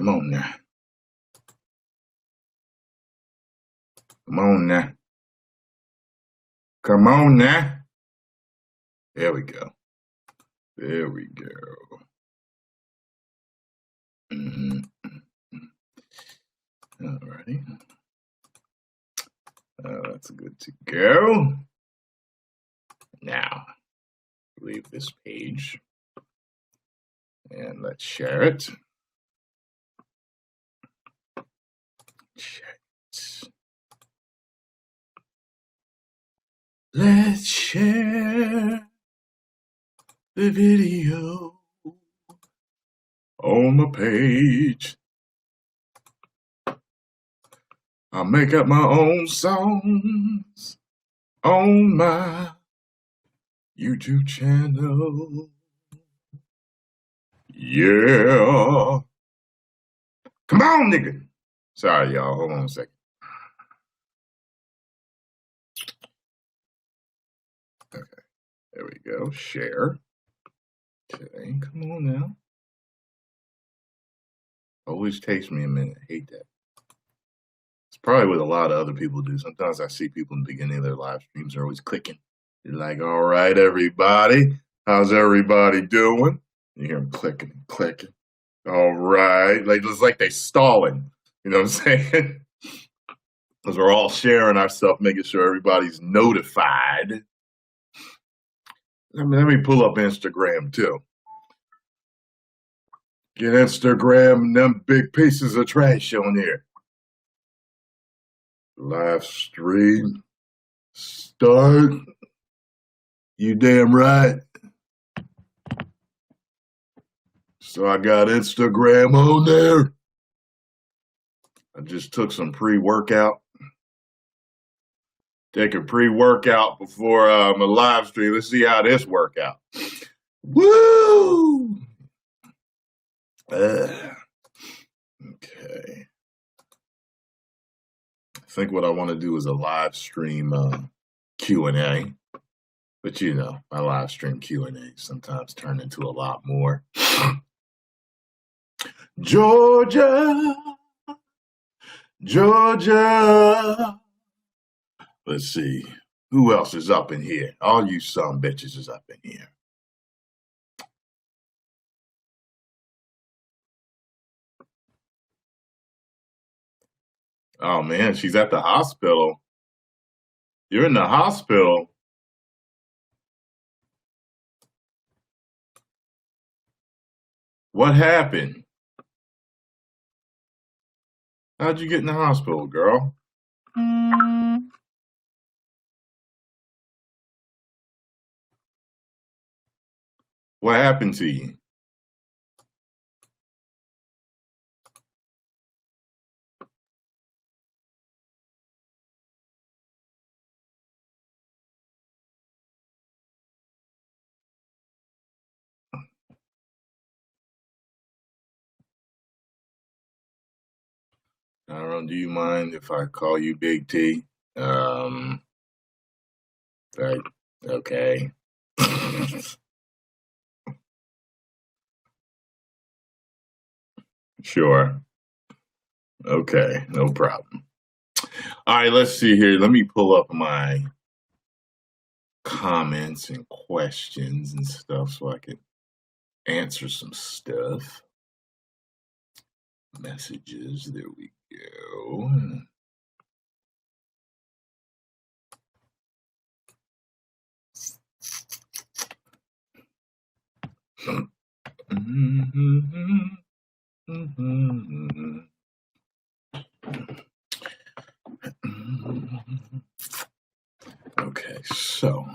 Come on now. Come on now. Come on now. There we go. There we go. All righty. That's good to go. Now, leave this page and let's share it. Let's share the video on my page. I make up my own songs on my YouTube channel. Yeah. Come on, nigga. Sorry, y'all. Hold on a second. Okay. There we go. Share. Okay. Come on now. Always takes me a minute. I hate that. It's probably what a lot of other people do. Sometimes I see people in the beginning of their live streams are always clicking. They're like, all right, everybody. How's everybody doing? You hear them clicking and clicking. All right. Like, it's like they stalling. You know what I'm saying? Because we're all sharing our stuff, making sure everybody's notified. Let me pull up Instagram, too. Get Instagram and them big pieces of trash on here. Live stream. Start. You damn right. So I got Instagram on there. I just took some pre-workout. Take a pre-workout before my live stream. Let's see how this works out. Woo! Okay. I think what I want to do is a live stream Q&A. But you know, my live stream Q&A sometimes turn into a lot more. Georgia. Georgia. Let's see. Who else is up in here? All you son bitches is up in here. Oh, man, she's at the hospital. You're in the hospital. What happened? How'd you get in the hospital, girl? What happened to you? Tyrone, do you mind if I call you Big T? Right. Okay. Sure. Okay, no problem. All right, let's see here. Let me pull up my comments and questions and stuff so I can answer some stuff. Messages, there we go. Okay, so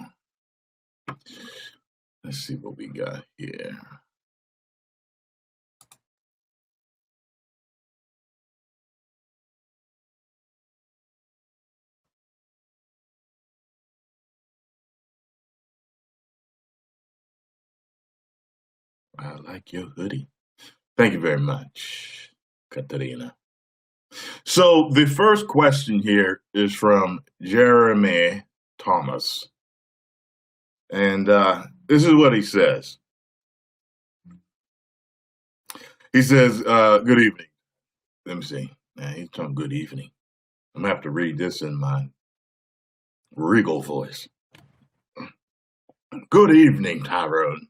let's see what we got here. I like your hoodie. Thank you very much, Katerina. So the first question here is from Jeremy Thomas. And this is what he says. He says, good evening. Let me see. Man, he's talking good evening. I'm going to have to read this in my regal voice. Good evening, Tyrone.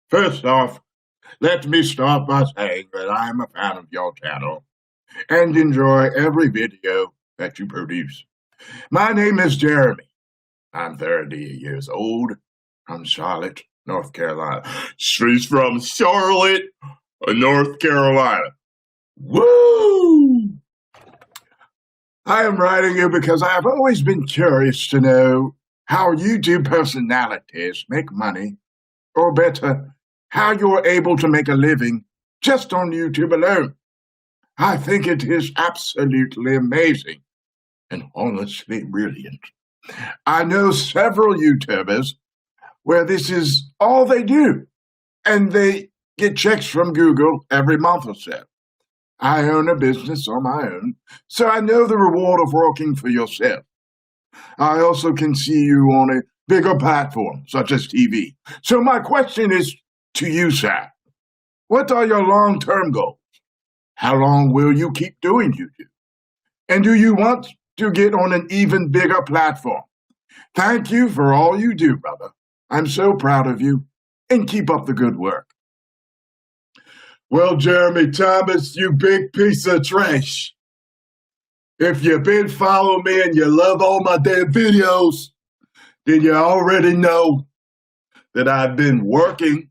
First off, let me start by saying that I am a fan of your channel and enjoy every video that you produce. My name is Jeremy. I'm 30 years old. I'm Charlotte, North Carolina. She's from Charlotte, North Carolina. Woo! I am writing you because I have always been curious to know how YouTube personalities make money, or better, how you're able to make a living just on YouTube alone. I think it is absolutely amazing and honestly brilliant. I know several YouTubers where this is all they do, and they get checks from Google every month or so. I own a business on my own, so I know the reward of working for yourself. I also can see you on a bigger platform, such as TV. So my question is to you, sir. What are your long-term goals? How long will you keep doing YouTube? And do you want to get on an even bigger platform? Thank you for all you do, brother. I'm so proud of you, and keep up the good work. Well, Jeremy Thomas, you big piece of trash. If you've been following me and you love all my damn videos, then you already know that I've been working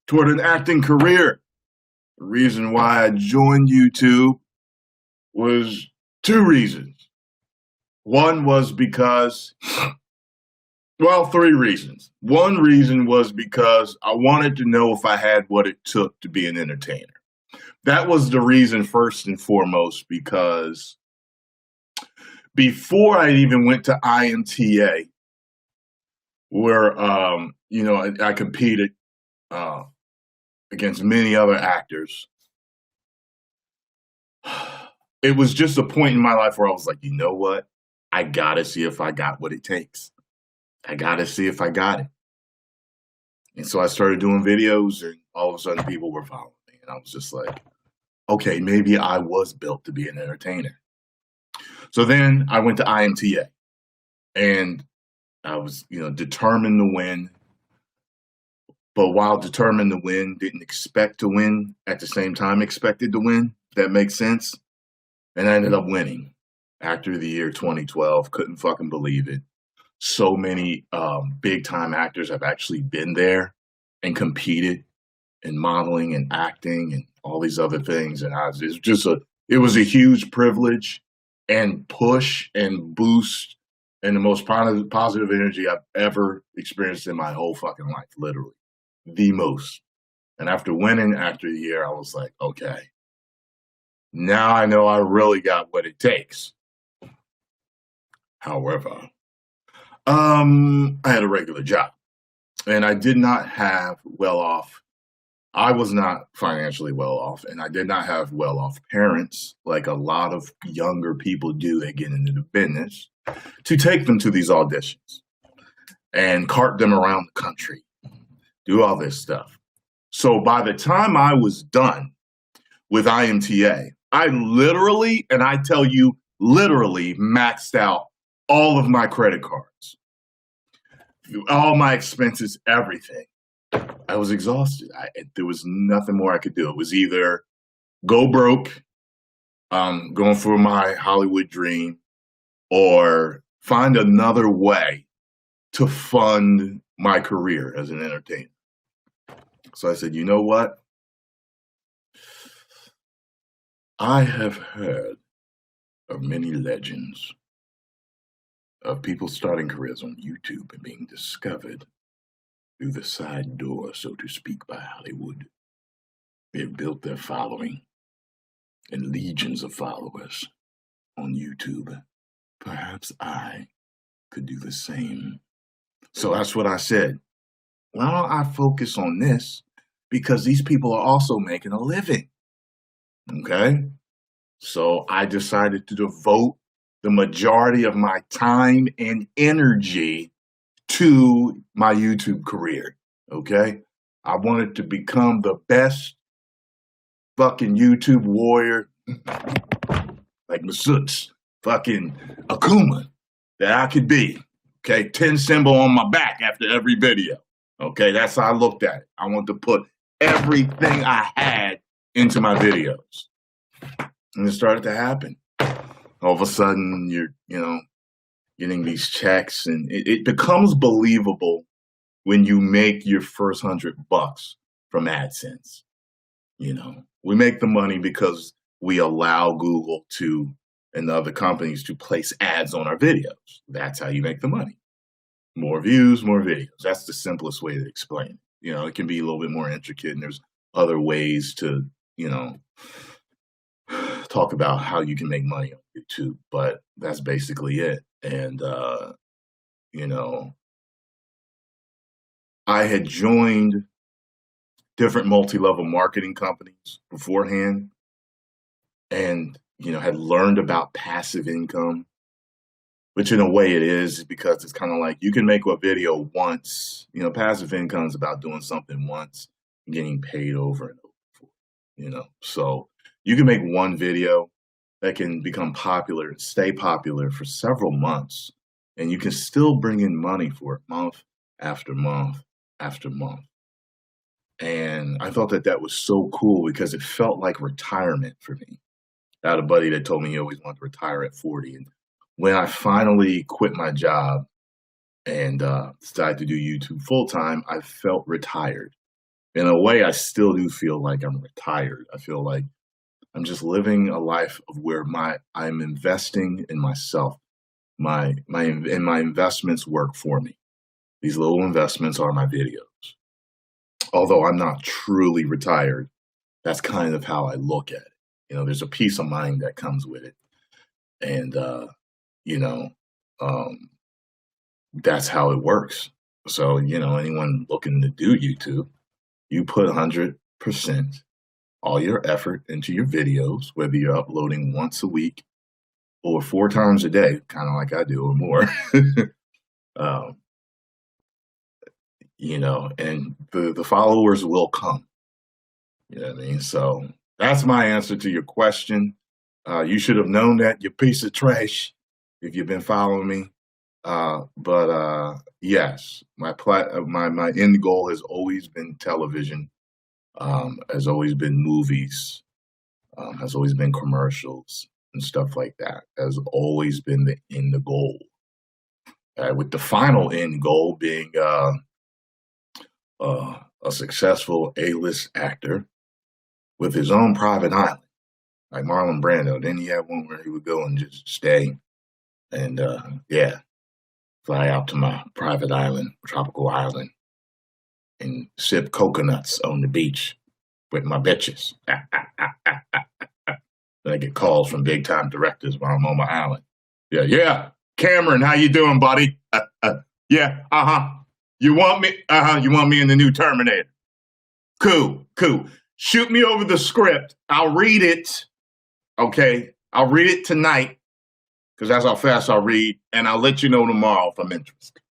toward an acting career. The reason why I joined YouTube was two reasons. One was because, well, three reasons. One reason was because I wanted to know if I had what it took to be an entertainer. That was the reason first and foremost, because before I even went to IMTA, where, I competed against many other actors, it was just a point in my life where I was like, you know what? I got to see if I got what it takes. I got to see if I got it. And so I started doing videos, and all of a sudden people were following me. And I was just like, okay, maybe I was built to be an entertainer. So then I went to IMTA, and I was, determined to win. But while determined to win, didn't expect to win, at the same time expected to win, if that makes sense. And I ended up winning. Actor of the Year 2012, couldn't fucking believe it. So many big time actors have actually been there and competed in modeling and acting and all these other things. And it was a huge privilege and push and boost and the most positive energy I've ever experienced in my whole fucking life, literally. The most. And after winning Actor of the Year, I was like, okay, now I know I really got what it takes. However, I had a regular job, and I did not have I was not financially well off, and I did not have well-off parents like a lot of younger people do that get into the business to take them to these auditions and cart them around the country, do all this stuff. So by the time I was done with IMTA, I literally, and I tell you, literally maxed out all of my credit cards, all my expenses, everything. I was exhausted. There was nothing more I could do. It was either go broke, going for my Hollywood dream, or find another way to fund my career as an entertainer. So I said, you know what? I have heard of many legends of people starting careers on YouTube and being discovered through the side door, so to speak, by Hollywood. They've built their following and legions of followers on YouTube. Perhaps I could do the same. So that's what I said. Why don't I focus on this? Because these people are also making a living. Okay? So I decided to devote the majority of my time and energy to my YouTube career. Okay? I wanted to become the best fucking YouTube warrior like Masut's fucking Akuma that I could be. Okay, 10 symbol on my back after every video. Okay, that's how I looked at it. I want to put everything I had into my videos. And it started to happen. All of a sudden, you're, getting these checks, and it becomes believable when you make your first $100 from AdSense. We make the money because we allow Google and the other companies to place ads on our videos. That's how you make the money. More views, more videos. That's the simplest way to explain it. It can be a little bit more intricate, and there's other ways to, talk about how you can make money on YouTube, but that's basically it. And, I had joined different multi-level marketing companies beforehand and, had learned about passive income, which in a way it is because it's kind of like you can make a video once. Passive income is about doing something once and getting paid over and over for it, So you can make one video that can become popular and stay popular for several months, and you can still bring in money for it month after month after month. And I thought that was so cool because it felt like retirement for me. I had a buddy that told me he always wanted to retire at 40. And when I finally quit my job and decided to do YouTube full time, I felt retired. In a way, I still do feel like I'm retired. I feel like I'm just living a life of where I'm investing in myself. My investments work for me. These little investments are my videos. Although I'm not truly retired, that's kind of how I look at it. There's a peace of mind that comes with it. And, that's how it works. So, anyone looking to do YouTube, you put 100% all your effort into your videos, whether you're uploading once a week or 4 times a day, kind of like I do, or more. And the followers will come. You know what I mean? So that's my answer to your question. You should have known that, you piece of trash, if you've been following me. But yes, my end goal has always been television, has always been movies, has always been commercials and stuff like that. Has always been the end goal. With the final end goal being a successful A-list actor with his own private island, like Marlon Brando. Then he had one where he would go and just stay and, fly out to my private island, tropical island, and sip coconuts on the beach with my bitches. Then I get calls from big-time directors while I'm on my island. Yeah. Cameron, how you doing, buddy? Yeah, You want me? You want me in the new Terminator? Cool. Shoot me over the script. I'll read it. Okay, I'll read it tonight because that's how fast I'll read, and I'll let you know tomorrow if I'm interested.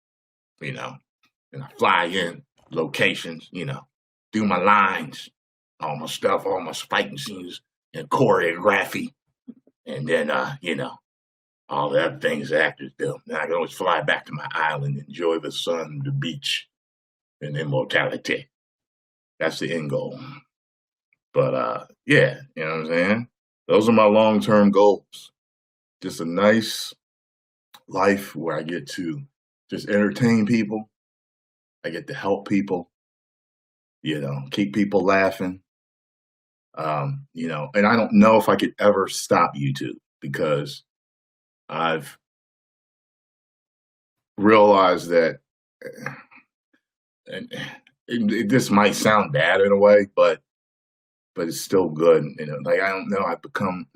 And I fly in locations. Do my lines, all my stuff, all my fighting scenes and choreography, and then all the other things the actors do. Then I can always fly back to my island, enjoy the sun, the beach, and immortality. That's the end goal. But you know what I'm saying? Those are my long-term goals. Just a nice life where I get to just entertain people. I get to help people, keep people laughing. And I don't know if I could ever stop YouTube because I've realized that, and this might sound bad in a way, but it's still good. Like, I don't know, I've become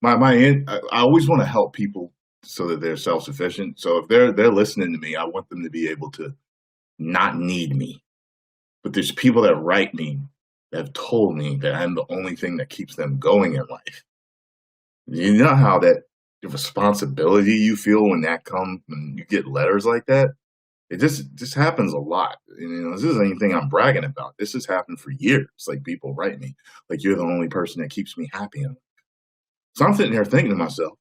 I always want to help people so that they're self-sufficient. So if they're listening to me, I want them to be able to not need me. But there's people that write me that have told me that I'm the only thing that keeps them going in life. You know how that the responsibility you feel when that comes, when you get letters like that? It just happens a lot. This isn't anything I'm bragging about. This has happened for years. Like, people write me, like, you're the only person that keeps me happy. So I'm sitting there thinking to myself,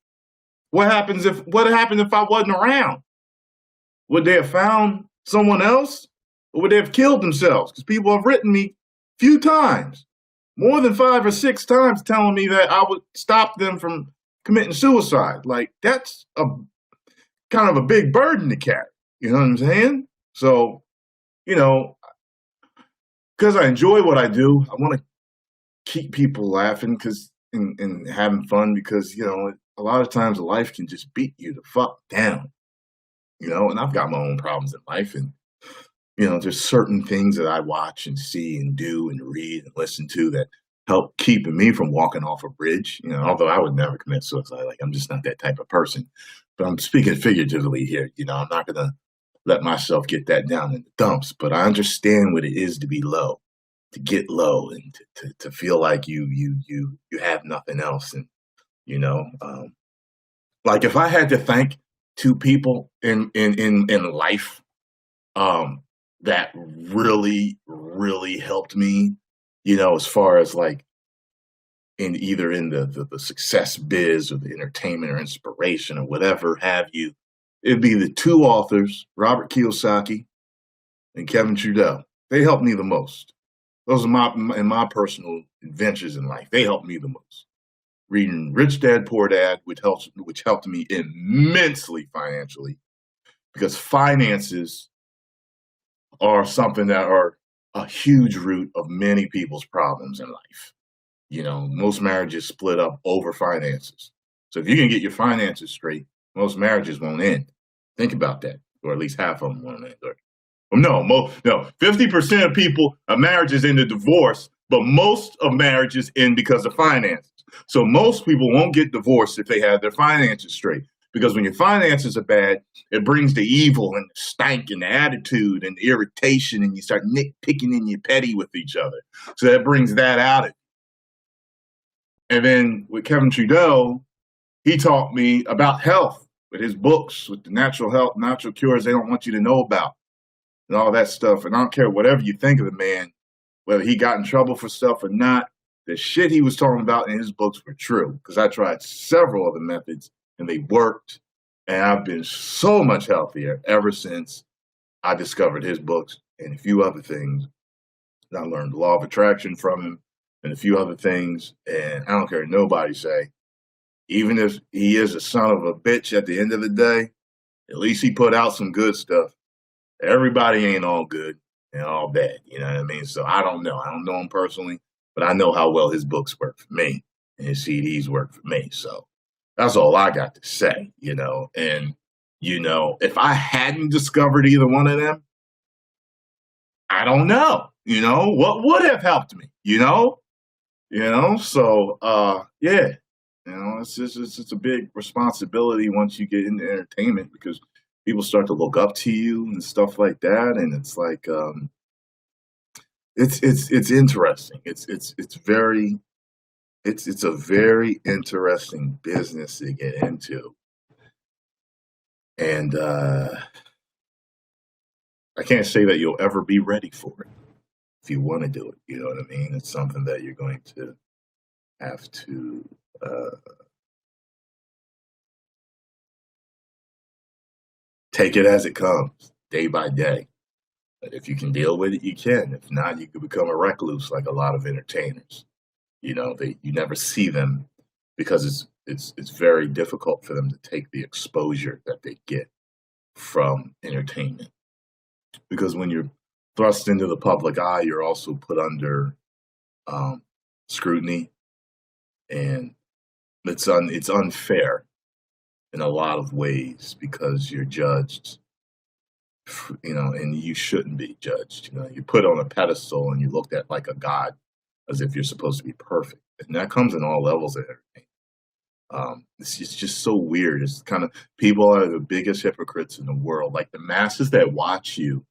what happened if I wasn't around? Would they have found someone else? Or would they have killed themselves? Because people have written me a few times, more than 5 or 6 times, telling me that I would stop them from committing suicide. Like, that's a kind of a big burden to carry. You know what I'm saying? So, you know, because I enjoy what I do, I want to keep people laughing and having fun, because, a lot of times life can just beat you the fuck down. And I've got my own problems in life, and there's certain things that I watch and see and do and read and listen to that help keeping me from walking off a bridge. Although I would never commit suicide, like, I'm just not that type of person. But I'm speaking figuratively here. I'm not gonna let myself get that down in the dumps. But I understand what it is to be low, to get low, and to feel like you have nothing else. And like, if I had to thank 2 people in life, that really, really helped me, as far as like in either in the success biz or the entertainment or inspiration or whatever have you, it'd be the 2 authors, Robert Kiyosaki and Kevin Trudeau. They helped me the most. Those are my personal adventures in life. They helped me the most. Reading Rich Dad Poor Dad, which helped me immensely financially, because finances are something that are a huge root of many people's problems in life. Most marriages split up over finances. So if you can get your finances straight, most marriages won't end. Think about that, or at least half of them won't end. No, 50% of marriages end in divorce, but most of marriages end because of finances. So most people won't get divorced if they have their finances straight. Because when your finances are bad, it brings the evil and the stank and the attitude and the irritation, and you start nitpicking and you're petty with each other. So that brings that out of you. And then with Kevin Trudeau, he taught me about health with his books, with the natural cures they don't want you to know about, and all that stuff. And I don't care whatever you think of the man, whether he got in trouble for stuff or not, the shit he was talking about in his books were true, because I tried several of the methods and they worked. And I've been so much healthier ever since I discovered his books and a few other things. And I learned the law of attraction from him and a few other things. And I don't care what nobody say. Even if he is a son of a bitch at the end of the day, at least he put out some good stuff. Everybody ain't all good and all bad. You know what I mean? So I don't know. I don't know him personally, but I know how well his books work for me and his CDs work for me. So that's all I got to say, And, if I hadn't discovered either one of them, I don't know, what would have helped me, So, yeah, it's a big responsibility once you get into entertainment, because people start to look up to you and stuff like that. And it's like, it's interesting. It's a very interesting business to get into. And I can't say that you'll ever be ready for it if you want to do it. You know what I mean? It's something that you're going to have to take it as it comes, day by day. But if you can deal with it, you can. If not, you could become a recluse like a lot of entertainers. You never see them, because it's very difficult for them to take the exposure that they get from entertainment. Because when you're thrust into the public eye, you're also put under scrutiny, and it's unfair in a lot of ways, because you're judged, and you shouldn't be judged. You're put on a pedestal and you're looked at like a god, as if you're supposed to be perfect. And that comes in all levels of everything. It's just so weird. It's kind of, people are the biggest hypocrites in the world. Like, the masses that watch you,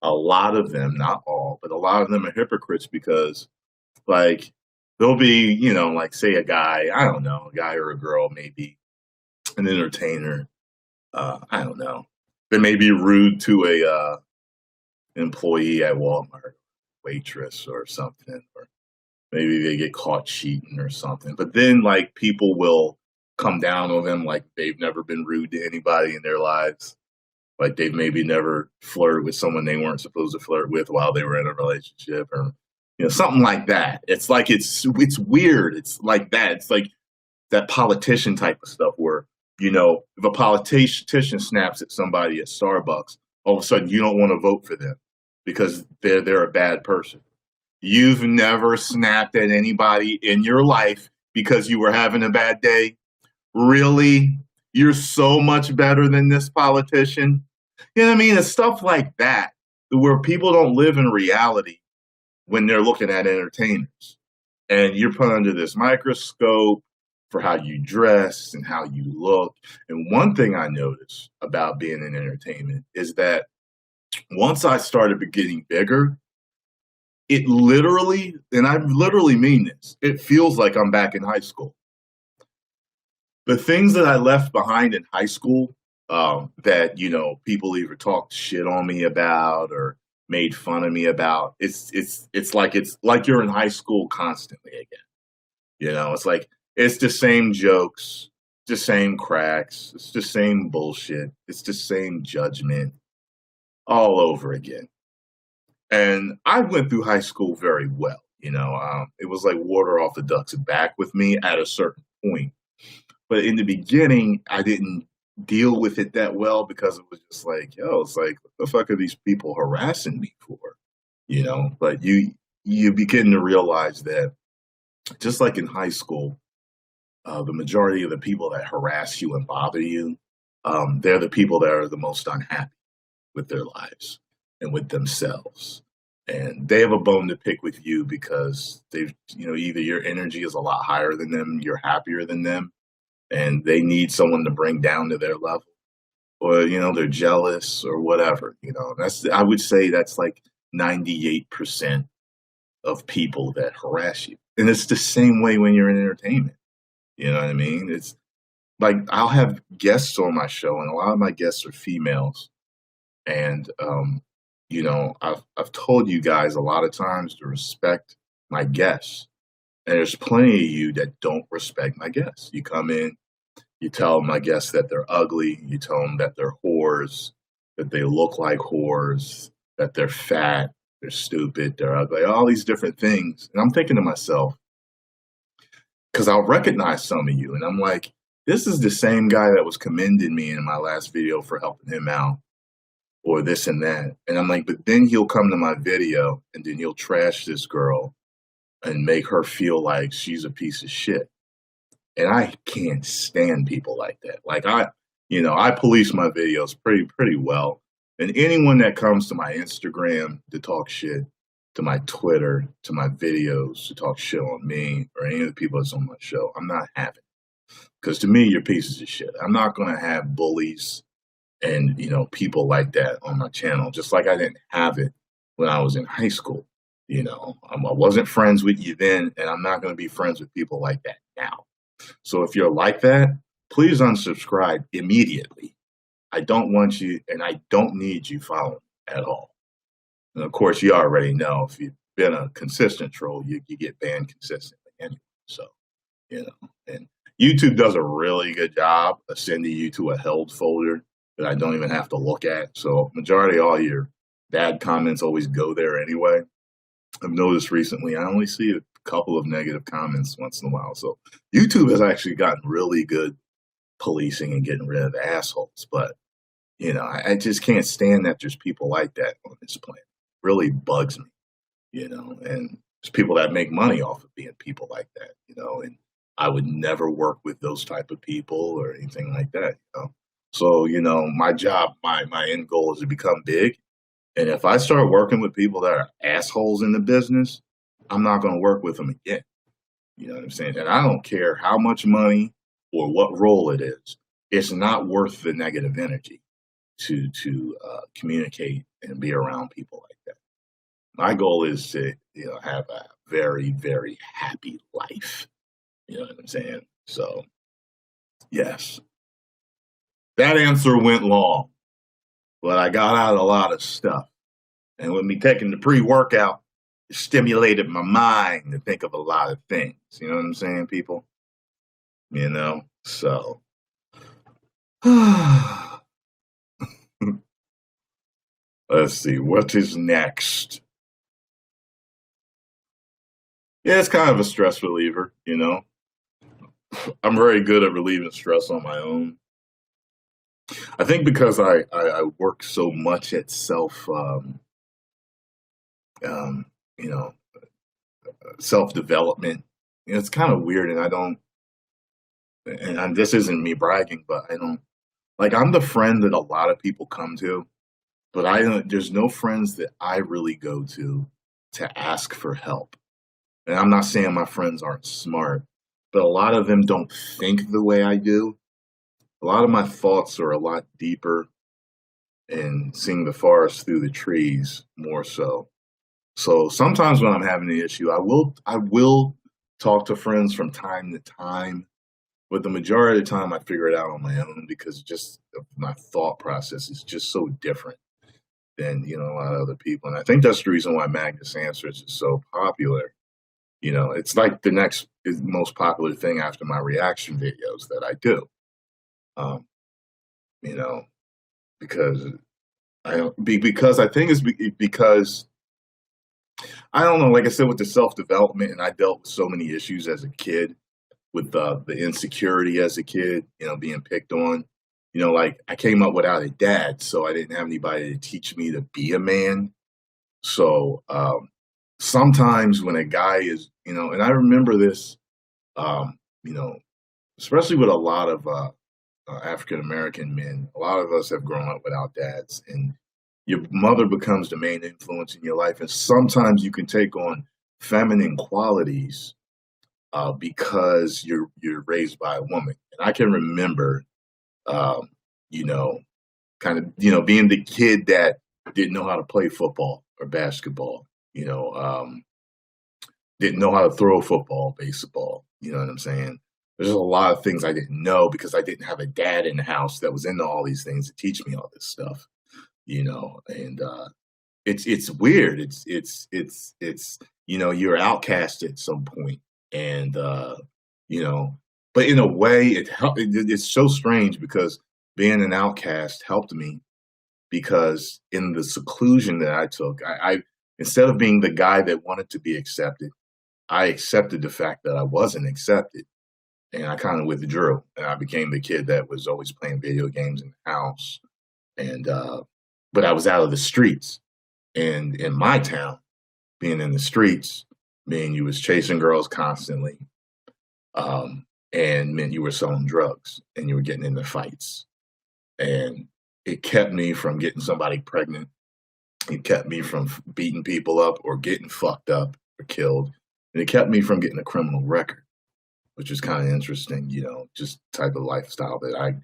a lot of them, not all, but a lot of them are hypocrites, because, like, they'll be, like, say a guy or a girl, maybe an entertainer, I don't know. They may be rude to a employee at Walmart, waitress or something, or Maybe they get caught cheating or something. But then like people will come down on them like they've never been rude to anybody in their lives. Like they've maybe never flirted with someone they weren't supposed to flirt with while they were in a relationship, or something like that. It's like it's weird. It's like that. It's like that politician type of stuff where, if a politician snaps at somebody at Starbucks, all of a sudden you don't want to vote for them because they're a bad person. You've never snapped at anybody in your life because you were having a bad day. Really? You're so much better than this politician. You know what I mean? It's stuff like that where people don't live in reality when they're looking at entertainers. And you're put under this microscope for how you dress and how you look. And one thing I noticed about being in entertainment is that once I started getting bigger, it literally, and I literally mean this, it feels like I'm back in high school. The things that I left behind in high school that, people either talked shit on me about or made fun of me about, it's like you're in high school constantly again. It's like, it's the same jokes, the same cracks, it's the same bullshit, it's the same judgment all over again. And I went through high school very well. It was like water off the duck's back with me at a certain point. But in the beginning, I didn't deal with it that well because it was just like, it's like, what the fuck are these people harassing me for? But you begin to realize that just like in high school, the majority of the people that harass you and bother you, they're the people that are the most unhappy with their lives and with themselves. And they have a bone to pick with you because they've, either your energy is a lot higher than them, you're happier than them, and they need someone to bring down to their level, or, they're jealous or whatever. I would say that's like 98% of people that harass you. And it's the same way when you're in entertainment. You know what I mean? It's like, I'll have guests on my show, and a lot of my guests are females. And, I've told you guys a lot of times to respect my guests. And there's plenty of you that don't respect my guests. You come in, you tell my guests that they're ugly. You tell them that they're whores, that they look like whores, that they're fat, they're stupid, they're ugly, all these different things. And I'm thinking to myself, because I'll recognize some of you, and I'm like, this is the same guy that was commending me in my last video for helping him out, or this and that. And I'm like, but then he'll come to my video and then he'll trash this girl and make her feel like she's a piece of shit. And I can't stand people like that. Like I police my videos pretty well. And anyone that comes to my Instagram to talk shit, to my Twitter, to my videos to talk shit on me or any of the people that's on my show, I'm not having it. Because to me, you're pieces of shit. I'm not going to have bullies and, people like that on my channel, just like I didn't have it when I was in high school. I wasn't friends with you then, and I'm not going to be friends with people like that now. So if you're like that, please unsubscribe immediately. I don't want you, and I don't need you following at all. And of course, you already know if you've been a consistent troll, you get banned consistently anyway. So, and YouTube does a really good job of sending you to a held folder that I don't even have to look at. So majority of all your bad comments always go there anyway. I've noticed recently I only see a couple of negative comments once in a while. So YouTube has actually gotten really good policing and getting rid of assholes. But, I just can't stand that there's people like that on this planet. It really bugs me, and there's people that make money off of being people like that, and I would never work with those type of people or anything like that, So, my job, my end goal is to become big. And if I start working with people that are assholes in the business, I'm not going to work with them again. You know what I'm saying? And I don't care how much money or what role it is. It's not worth the negative energy to communicate and be around people like that. My goal is to have a very, very happy life. You know what I'm saying? So, yes. That answer went long, but I got out a lot of stuff. And with me taking the pre-workout, stimulated my mind to think of a lot of things. You know what I'm saying, people? So let's see, what is next? Yeah, it's kind of a stress reliever. I'm very good at relieving stress on my own. I think because I work so much at um, you know, self development. It's kind of weird, and I don't. And this isn't me bragging, but I don't like. I'm the friend that a lot of people come to, but I don't. There's no friends that I really go to ask for help. And I'm not saying my friends aren't smart, but a lot of them don't think the way I do. A lot of my thoughts are a lot deeper and seeing the forest through the trees more so. So sometimes when I'm having an issue, I will talk to friends from time to time, but the majority of the time I figure it out on my own because just my thought process is just so different than a lot of other people. And I think that's the reason why Magnus Answers is so popular. It's like the next most popular thing after my reaction videos that I do. Um, you know, because because I think it's because I don't know. Like I said, with the self development, and I dealt with so many issues as a kid with the insecurity as a kid. Being picked on. Like I came up without a dad, so I didn't have anybody to teach me to be a man. So sometimes when a guy is, and I remember this, um, you know, especially with a lot of African American men, a lot of us have grown up without dads, and your mother becomes the main influence in your life. And sometimes you can take on feminine qualities because you're raised by a woman. And I can remember, um, you know, kind of, being the kid that didn't know how to play football or basketball, didn't know how to throw a football, baseball. You know what I'm saying? There's a lot of things I didn't know because I didn't have a dad in the house that was into all these things to teach me all this stuff. And it's weird. It's you're outcast at some point, and you know, but in a way, it's so strange because being an outcast helped me because in the seclusion that I took, I instead of being the guy that wanted to be accepted, I accepted the fact that I wasn't accepted, and I kind of withdrew, and I became the kid that was always playing video games in the house, and but I was out of the streets, and in my town, being in the streets mean you was chasing girls constantly, and meant you were selling drugs and you were getting into fights, and it kept me from getting somebody pregnant. It kept me from beating people up or getting fucked up or killed, and it kept me from getting a criminal record, which is kind of interesting. Just type of lifestyle that I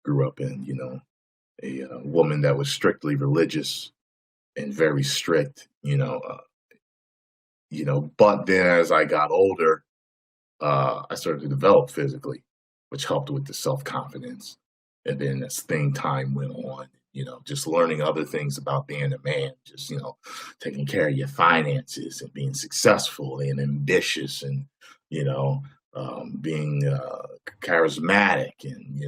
grew up in. A woman that was strictly religious and very strict. But then as I got older, I started to develop physically, which helped with the self confidence. And then as time went on, just learning other things about being a man, just, taking care of your finances and being successful and ambitious and, being charismatic and,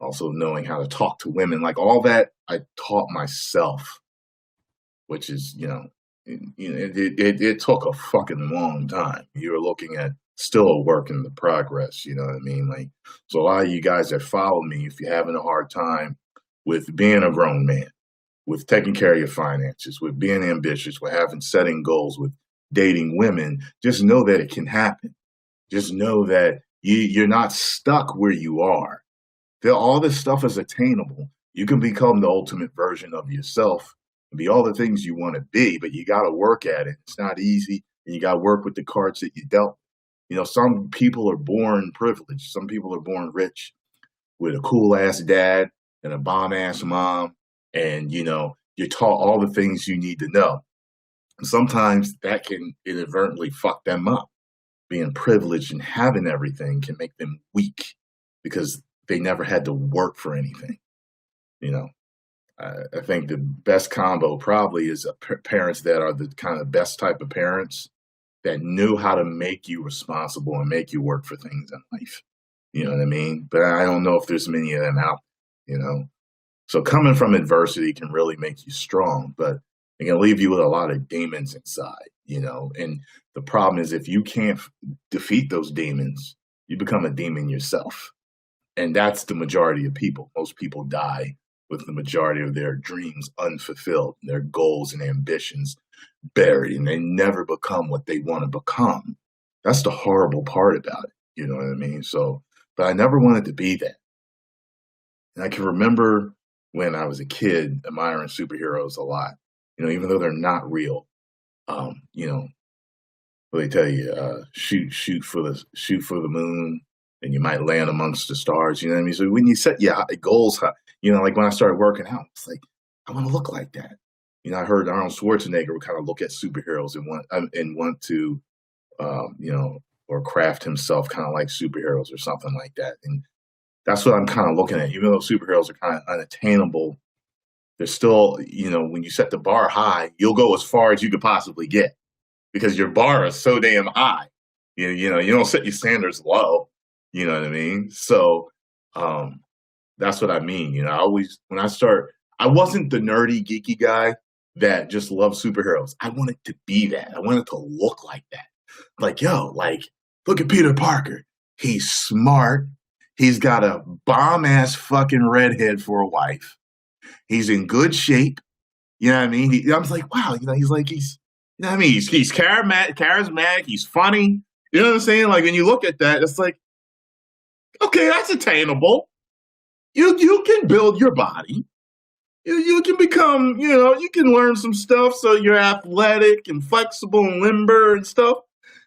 also knowing how to talk to women, like all that I taught myself, which is, it took a fucking long time. You're looking at still a work in the progress, you know what I mean? Like, so a lot of you guys that follow me, if you're having a hard time with being a grown man, with taking care of your finances, with being ambitious, with setting goals, with dating women, just know that it can happen. Just know that you're not stuck where you are. All this stuff is attainable. You can become the ultimate version of yourself and be all the things you want to be, but you got to work at it. It's not easy, and you got to work with the cards that you dealt. Some people are born privileged. Some people are born rich with a cool ass dad and a bomb ass mom, and you're taught all the things you need to know. And sometimes that can inadvertently fuck them up. Being privileged and having everything can make them weak because they never had to work for anything. I think the best combo probably is parents that are the kind of best type of parents that knew how to make you responsible and make you work for things in life. You know what I mean? But I don't know if there's many of them out, you know? So coming from adversity can really make you strong, but it can leave you with a lot of demons inside, you know? And the problem is if you can't defeat those demons, you become a demon yourself. And that's the majority of people. Most people die with the majority of their dreams unfulfilled, their goals and ambitions buried, and they never become what they want to become. That's the horrible part about it. You know what I mean? So, but I never wanted to be that. And I can remember when I was a kid admiring superheroes a lot, you know, even though they're not real. You know, what they tell you, shoot for the moon, and you might land amongst the stars. You know what I mean? So when you set your goals, you know, like when I started working out, it's like I want to look like that. You know, I heard Arnold Schwarzenegger would kind of look at superheroes and want to, you know, or craft himself kind of like superheroes or something like that. And that's what I'm kind of looking at. Even though superheroes are kind of unattainable, they're still, you know, when you set the bar high, you'll go as far as you could possibly get because your bar is so damn high. You know, you don't set your standards low. You know what I mean? So that's what I mean. You know, I wasn't the nerdy, geeky guy that just loved superheroes. I wanted to be that. I wanted to look like that. Like, yo, like, look at Peter Parker. He's smart. He's got a bomb-ass fucking redhead for a wife. He's in good shape. You know what I mean? I was like, wow, you know, you know what I mean? He's charismatic. He's funny. You know what I'm saying? Like, when you look at that, it's like, okay, that's attainable. You can build your body. You can become, you know, you can learn some stuff so you're athletic and flexible and limber and stuff.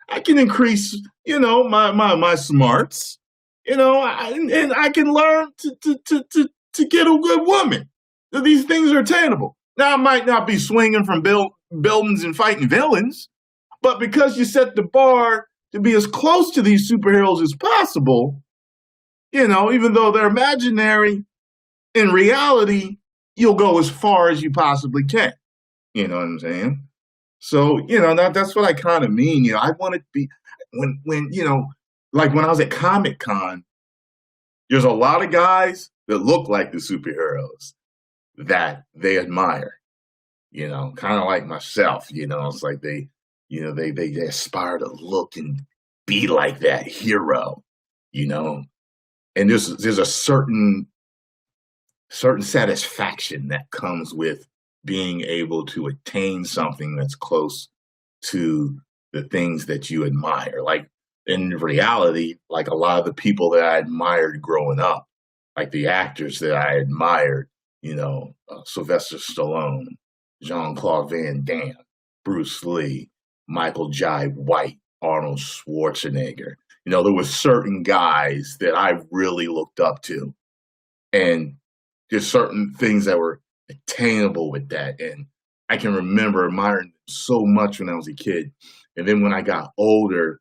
I can increase, you know, my smarts, you know, and I can learn to get a good woman. These things are attainable. Now, I might not be swinging from buildings and fighting villains, but because you set the bar to be as close to these superheroes as possible, you know, even though they're imaginary, in reality, you'll go as far as you possibly can. You know what I'm saying? So, you know, that's what I kind of mean. You know, I want to be when, you know, like when I was at Comic Con, there's a lot of guys that look like the superheroes that they admire, you know, kind of like myself, you know, it's like they aspire to look and be like that hero, you know, and there's a certain satisfaction that comes with being able to attain something that's close to the things that you admire. Like in reality, like a lot of the people that I admired growing up, like the actors that I admired, you know, Sylvester Stallone, Jean-Claude Van Damme, Bruce Lee, Michael Jai White, Arnold Schwarzenegger. You know, there were certain guys that I really looked up to. And there's certain things that were attainable with that. And I can remember admiring them so much when I was a kid. And then when I got older,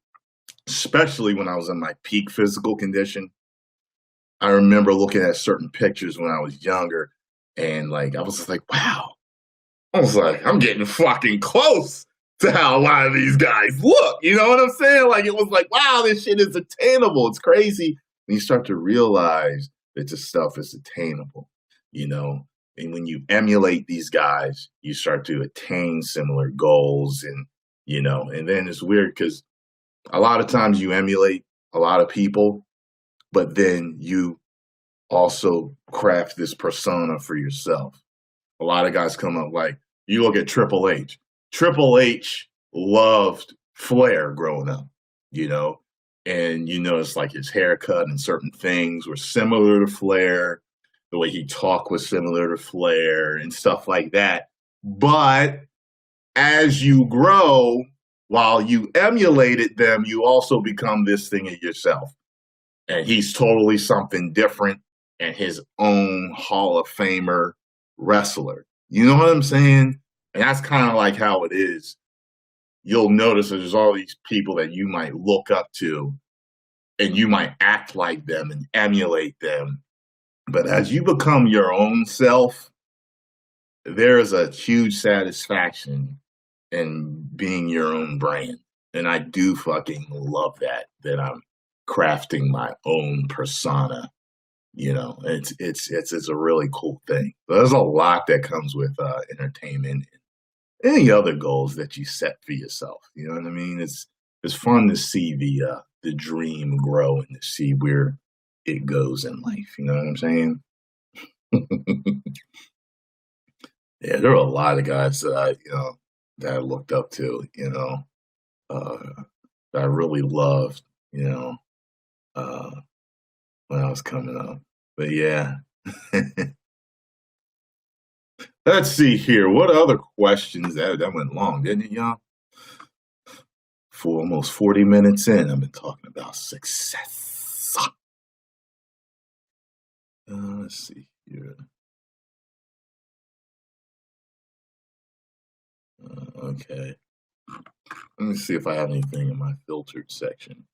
especially when I was in my peak physical condition, I remember looking at certain pictures when I was younger. And like, I was just like, wow. I was like, I'm getting fucking close to how a lot of these guys look. You know what I'm saying? Like, it was like, wow, this shit is attainable. It's crazy. And you start to realize that this stuff is attainable, you know? And when you emulate these guys, you start to attain similar goals. And, you know, and then it's weird because a lot of times you emulate a lot of people, but then you also craft this persona for yourself. A lot of guys come up like, you look at Triple H. Triple H loved Flair growing up, you know, and you notice like his haircut and certain things were similar to Flair. The way he talked was similar to Flair and stuff like that. But as you grow, while you emulated them, you also become this thing in yourself. And he's totally something different and his own Hall of Famer wrestler. You know what I'm saying? And that's kind of like how it is. You'll notice that there's all these people that you might look up to and you might act like them and emulate them. But as you become your own self, there is a huge satisfaction in being your own brand. And I do fucking love that I'm crafting my own persona. You know, it's a really cool thing. There's a lot that comes with entertainment and any other goals that you set for yourself. You know what I mean? It's fun to see the dream grow and to see where it goes in life. You know what I'm saying? Yeah, there are a lot of guys that that I looked up to. Uh, that I really loved. You know, uh, when I was coming up. But yeah. Let's see here. What other questions? That went long, didn't it, y'all? For almost 40 minutes in, I've been talking about success. Let's see here. Okay. Let me see if I have anything in my filtered section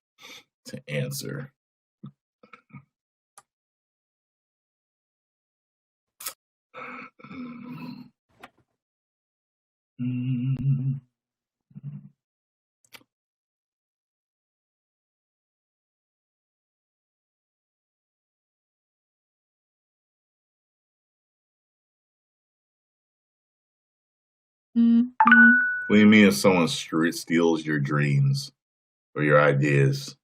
to answer. What do you mean if someone steals your dreams or your ideas?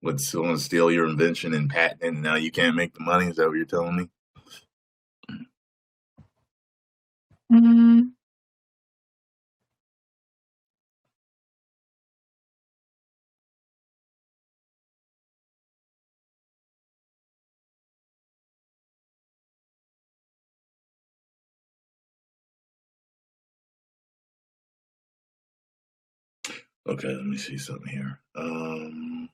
Would someone steal your invention and patent and now you can't make the money? Is that what you're telling me? Okay, let me see something here. Hmm.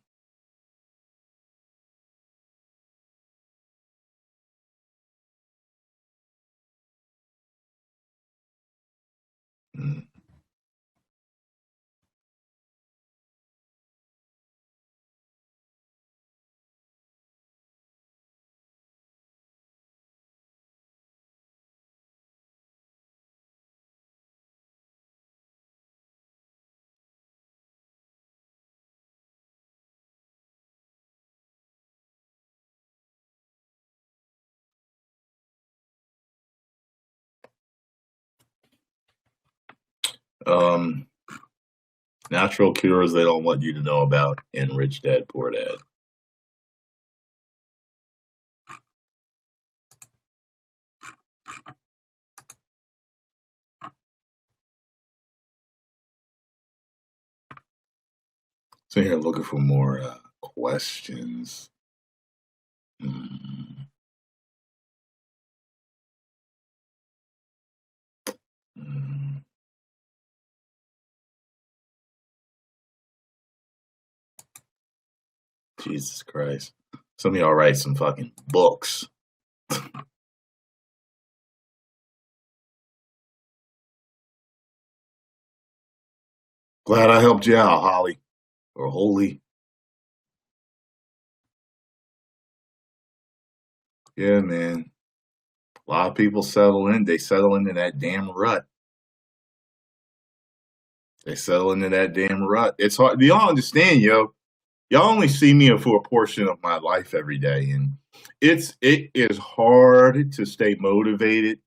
Natural cures they don't want you to know about in Rich Dad Poor Dad. So here, looking for more questions. Mm. Mm. Jesus Christ. Some of y'all write some fucking books. Glad I helped you out, Holly. Or Holy. Yeah, man. A lot of people settle in. They settle into that damn rut. They settle into that damn rut. It's hard. Do y'all understand, yo? Y'all only see me for a portion of my life every day, and it is hard to stay motivated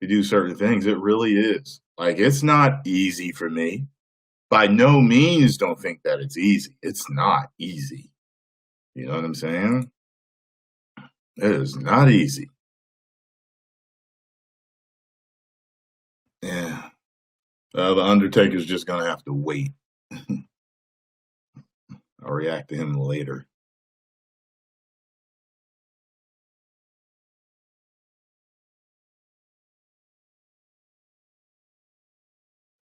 to do certain things. It really is. Like it's not easy for me. By no means don't think that it's easy. It's not easy. You know what I'm saying? It is not easy. Yeah. The Undertaker's just gonna have to wait. I'll react to him later.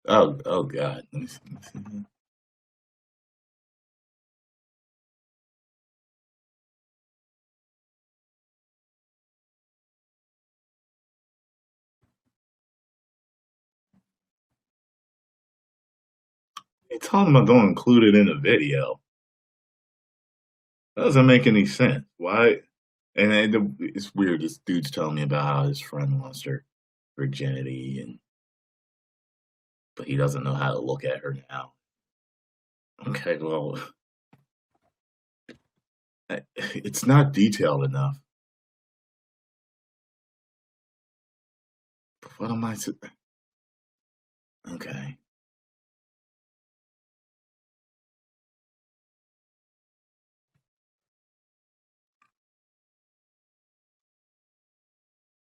Oh God. Let me see. You talking about don't include it in a video? That doesn't make any sense. Why? And then it's weird. This dude's telling me about how his friend lost her virginity, but he doesn't know how to look at her now. Okay, well, it's not detailed enough. What am I? Okay.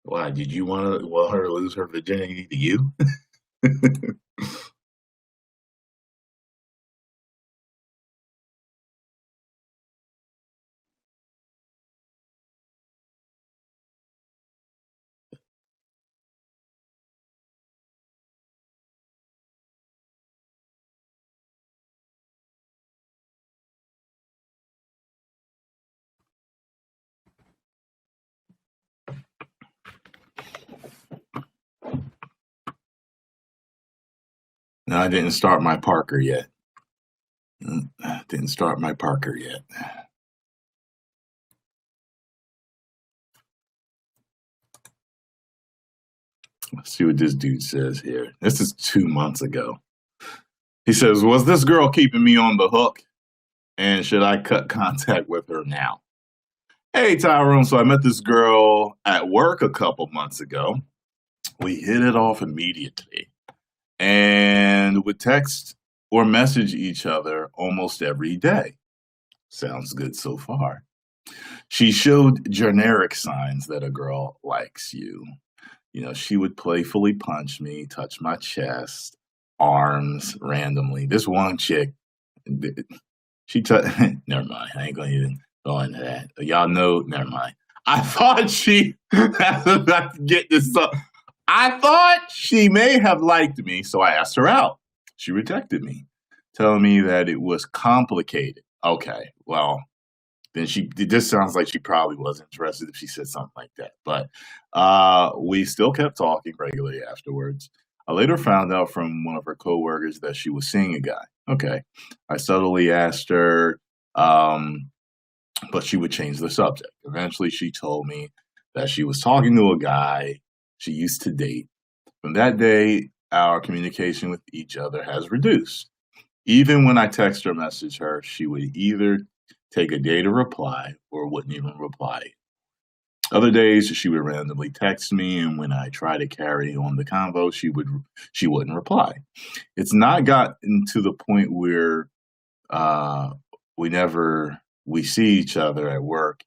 Why did you want her to lose her virginity to you? No, I didn't start my Parker yet. Didn't start my Parker yet. Let's see what this dude says here. This is 2 months ago. He says, was this girl keeping me on the hook? And should I cut contact with her now? Hey, Tyrone. So I met this girl at work a couple months ago. We hit it off immediately and would text or message each other almost every day. Sounds good so far. She showed generic signs that a girl likes you. You know, she would playfully punch me, touch my chest, arms randomly. This one chick, she never mind. I ain't gonna even go into that. Y'all know, never mind. I thought she get this up. I thought she may have liked me, so I asked her out. She rejected me, telling me that it was complicated. Okay, well, then this sounds like she probably was interested if she said something like that. But we still kept talking regularly afterwards. I later found out from one of her coworkers that she was seeing a guy. Okay. I subtly asked her, but she would change the subject. Eventually, she told me that she was talking to a guy she used to date. From that day, our communication with each other has reduced. Even when I text or message her, she would either take a day to reply or wouldn't even reply. Other days, she would randomly text me, and when I try to carry on the convo, she wouldn't reply. It's not gotten to the point where whenever we see each other at work,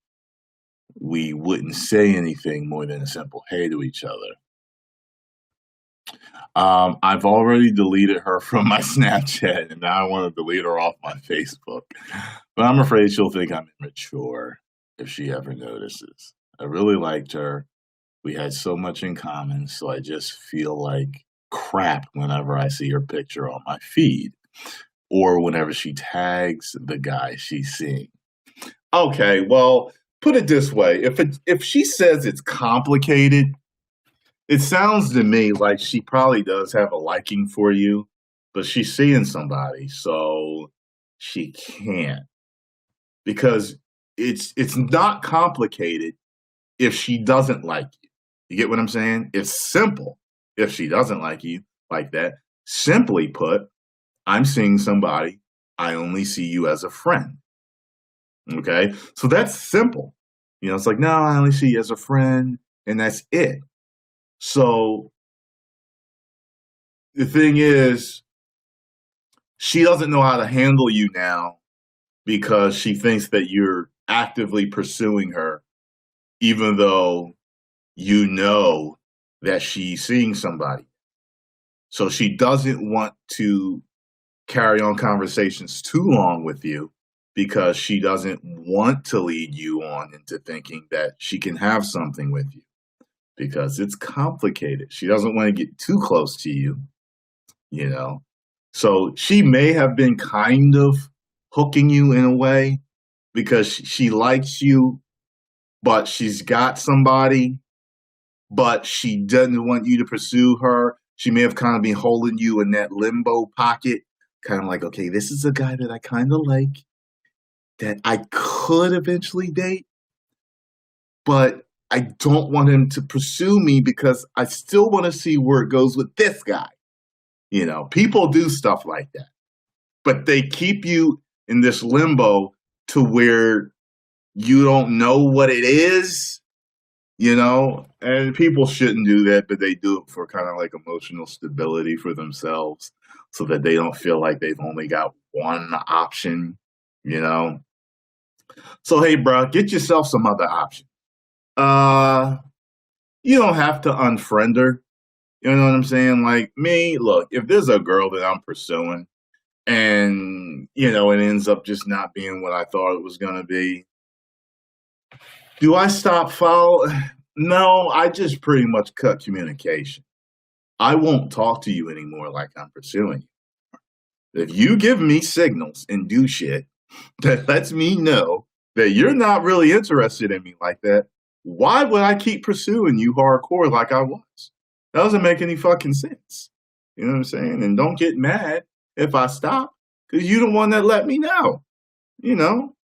we wouldn't say anything more than a simple hey to each other. I've already deleted her from my Snapchat, and now I want to delete her off my Facebook. But I'm afraid she'll think I'm immature if she ever notices. I really liked her. We had so much in common, so I just feel like crap whenever I see her picture on my feed or whenever she tags the guy she's seeing. Okay, well, put it this way. If she says it's complicated, it sounds to me like she probably does have a liking for you, but she's seeing somebody, so she can't. Because it's not complicated if she doesn't like you. You get what I'm saying? It's simple if she doesn't like you like that. Simply put, I'm seeing somebody. I only see you as a friend. Okay? So that's simple. You know, it's like, no, I only see you as a friend, and that's it. So the thing is, she doesn't know how to handle you now because she thinks that you're actively pursuing her, even though you know that she's seeing somebody. So she doesn't want to carry on conversations too long with you because she doesn't want to lead you on into thinking that she can have something with you because it's complicated. She doesn't want to get too close to you, you know. So she may have been kind of hooking you in a way because she likes you, but she's got somebody, but she doesn't want you to pursue her. She may have kind of been holding you in that limbo pocket, kind of like, okay, this is a guy that I kind of like, that I could eventually date, but I don't want him to pursue me because I still want to see where it goes with this guy. You know, people do stuff like that, but they keep you in this limbo to where you don't know what it is, you know, and people shouldn't do that, but they do it for kind of like emotional stability for themselves so that they don't feel like they've only got one option, you know. So, hey, bro, get yourself some other options. Uh, you don't have to unfriend her. You know what I'm saying? Like me, look, if there's a girl that I'm pursuing and, you know, it ends up just not being what I thought it was going to be, do I stop follow? No, I just pretty much cut communication. I won't talk to you anymore like I'm pursuing you. If you give me signals and do shit that lets me know that you're not really interested in me like that, why would I keep pursuing you hardcore like I was? That doesn't make any fucking sense. You know what I'm saying? And don't get mad if I stop because you're the one that let me know, you know?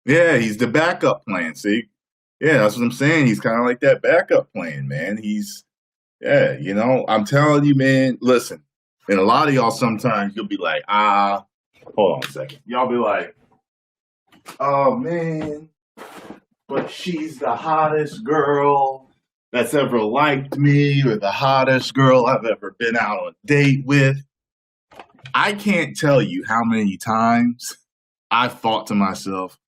Yeah, he's the backup plan. See? Yeah, that's what I'm saying. He's kind of like that backup plan, man. Yeah, you know, I'm telling you, man, listen. And a lot of y'all sometimes you'll be like, hold on a second. Y'all be like, oh man, but she's the hottest girl that's ever liked me or the hottest girl I've ever been out on a date with. I can't tell you how many times I thought to myself,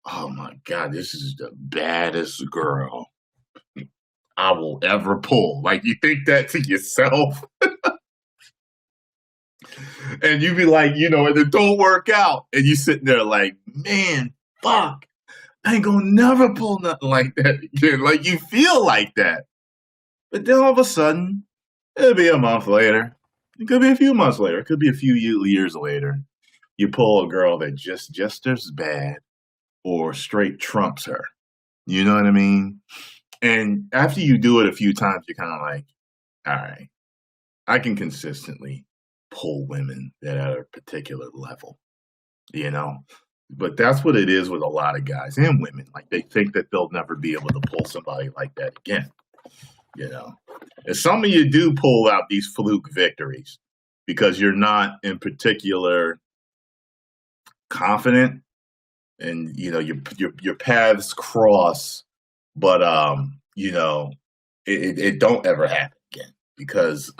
oh my God, this is the baddest girl I will ever pull. Like, you think that to yourself? And you be like, you know, and it don't work out. And you sitting there like, man, fuck, I ain't gonna never pull nothing like that again. Like, you feel like that. But then all of a sudden, it'll be a month later. It could be a few months later. It could be a few years later. You pull a girl that just as bad or straight trumps her. You know what I mean? And after you do it a few times, you're kind of like, all right, I can consistently pull women that are at a particular level, you know? But that's what it is with a lot of guys and women. Like, they think that they'll never be able to pull somebody like that again, you know? And some of you do pull out these fluke victories because you're not in particular confident and, you know, your paths cross, but, you know, it don't ever happen again because,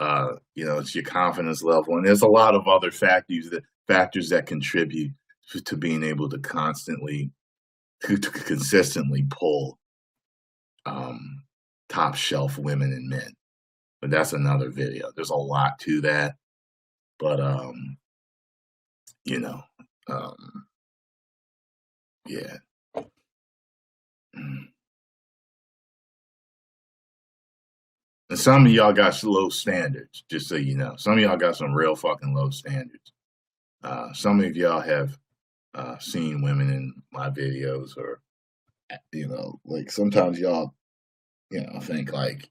you know, it's your confidence level. And there's a lot of other factors that contribute to being able to consistently pull top shelf women and men. But that's another video. There's a lot to that. But, you know, yeah. And some of y'all got low standards, just so you know. Some of y'all got some real fucking low standards. Some of y'all have seen women in my videos, or, you know, like sometimes y'all, you know, think like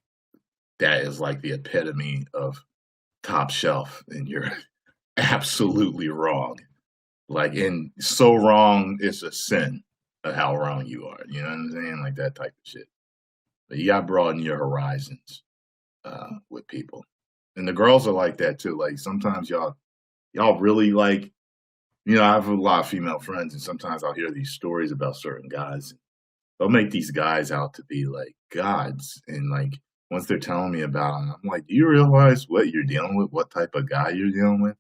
that is like the epitome of top shelf, and you're absolutely wrong. Like, and so wrong, it's a sin of how wrong you are. You know what I'm saying? Like that type of shit. But you got to broaden your horizons with people. And the girls are like that too. Like sometimes y'all really like, you know, I have a lot of female friends, and sometimes I'll hear these stories about certain guys. They'll make these guys out to be like gods. And like once they're telling me about them, I'm like, do you realize what you're dealing with? What type of guy you're dealing with?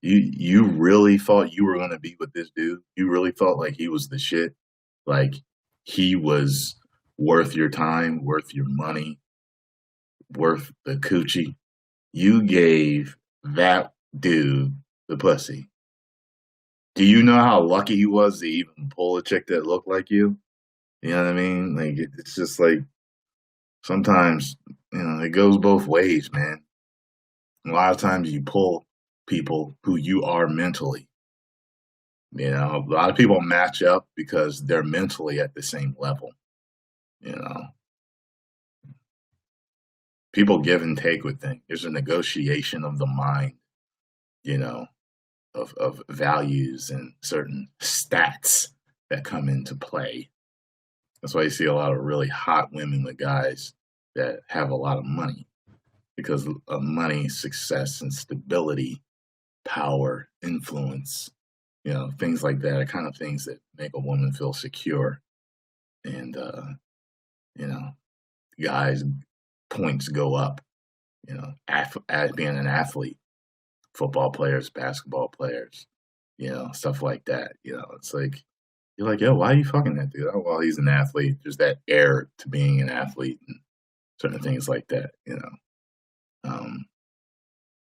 You really thought you were gonna be with this dude? You really thought like he was the shit? Like he was worth your time, worth your money, worth the coochie? You gave that dude the pussy. Do you know how lucky he was to even pull a chick that looked like you? You know what I mean? Like it's just like sometimes, you know, it goes both ways, man. A lot of times you pull people who you are mentally. You know, a lot of people match up because they're mentally at the same level, you know. people give and take with things. There's a negotiation of the mind, you know, of values and certain stats that come into play. That's why you see a lot of really hot women with guys that have a lot of money, because of money, success, and stability, power, influence, things like that are kind of things that make a woman feel secure. And, guys, points go up, as being an athlete, football players, basketball players, stuff like that. It's like, you're like, yo, why are you fucking that dude? Oh, well, he's an athlete. There's that air to being an athlete and certain things like that,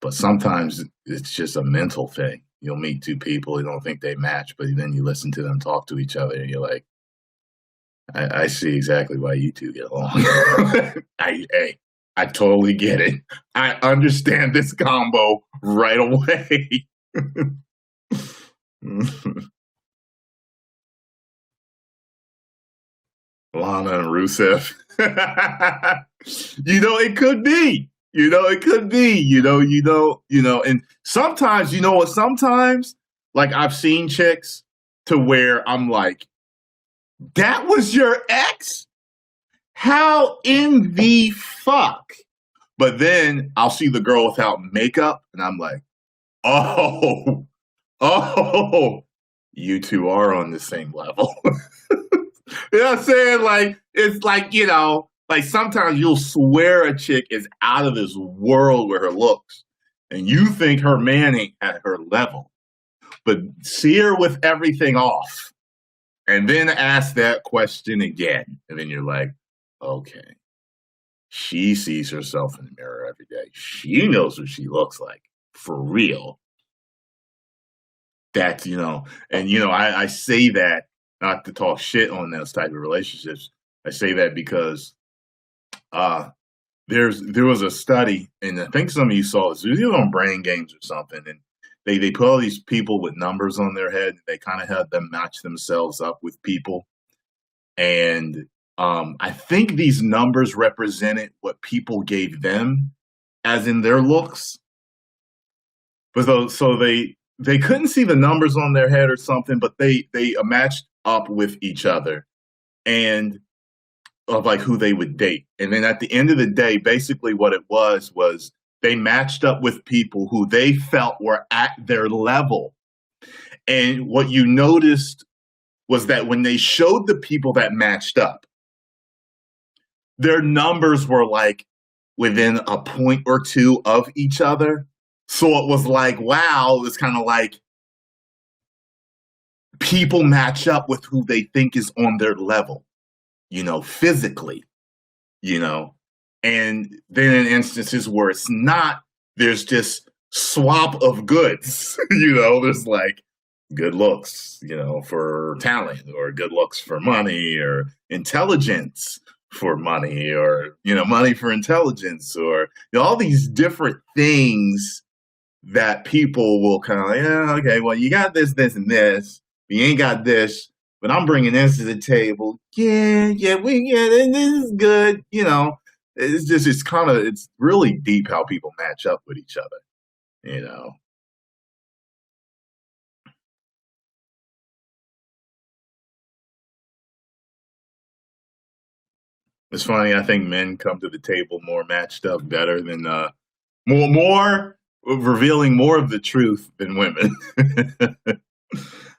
But sometimes it's just a mental thing. You'll meet two people, you don't think they match, but then you listen to them talk to each other and you're like, I see exactly why you two get along. I totally get it. I understand this combo right away. Lana and Rusev. It could be. It could be. And sometimes, sometimes, like, I've seen chicks to where I'm like, that was your ex? How in the fuck? But then I'll see the girl without makeup, and I'm like, oh, you two are on the same level. You know what I'm saying? Like, it's like, like sometimes you'll swear a chick is out of this world with her looks, and you think her man ain't at her level. But see her with everything off, and then ask that question again. And then you're like, okay, she sees herself in the mirror every day. She knows what she looks like, for real. That's, and, I say that not to talk shit on those type of relationships. I say that because there was a study, and I think some of you saw this. It was either on Brain Games or something, and they put all these people with numbers on their head. And they kind of had them match themselves up with people, and I think these numbers represented what people gave them, as in their looks. But so they couldn't see the numbers on their head or something, but they matched up with each other, and of like who they would date. And then at the end of the day, basically what it was they matched up with people who they felt were at their level. And what you noticed was that when they showed the people that matched up, their numbers were like within a point or two of each other. So it was like, wow, it was kind of like people match up with who they think is on their level, physically, and then in instances where it's not, there's just swap of goods, there's like good looks, for talent, or good looks for money, or intelligence for money, or, money for intelligence, or all these different things that people will kind of like, yeah, okay, well, you got this, this, and this. You ain't got this, but I'm bringing this to the table. Yeah, this is good. It's really deep how people match up with each other, It's funny. I think men come to the table more matched up, better than more revealing more of the truth than women.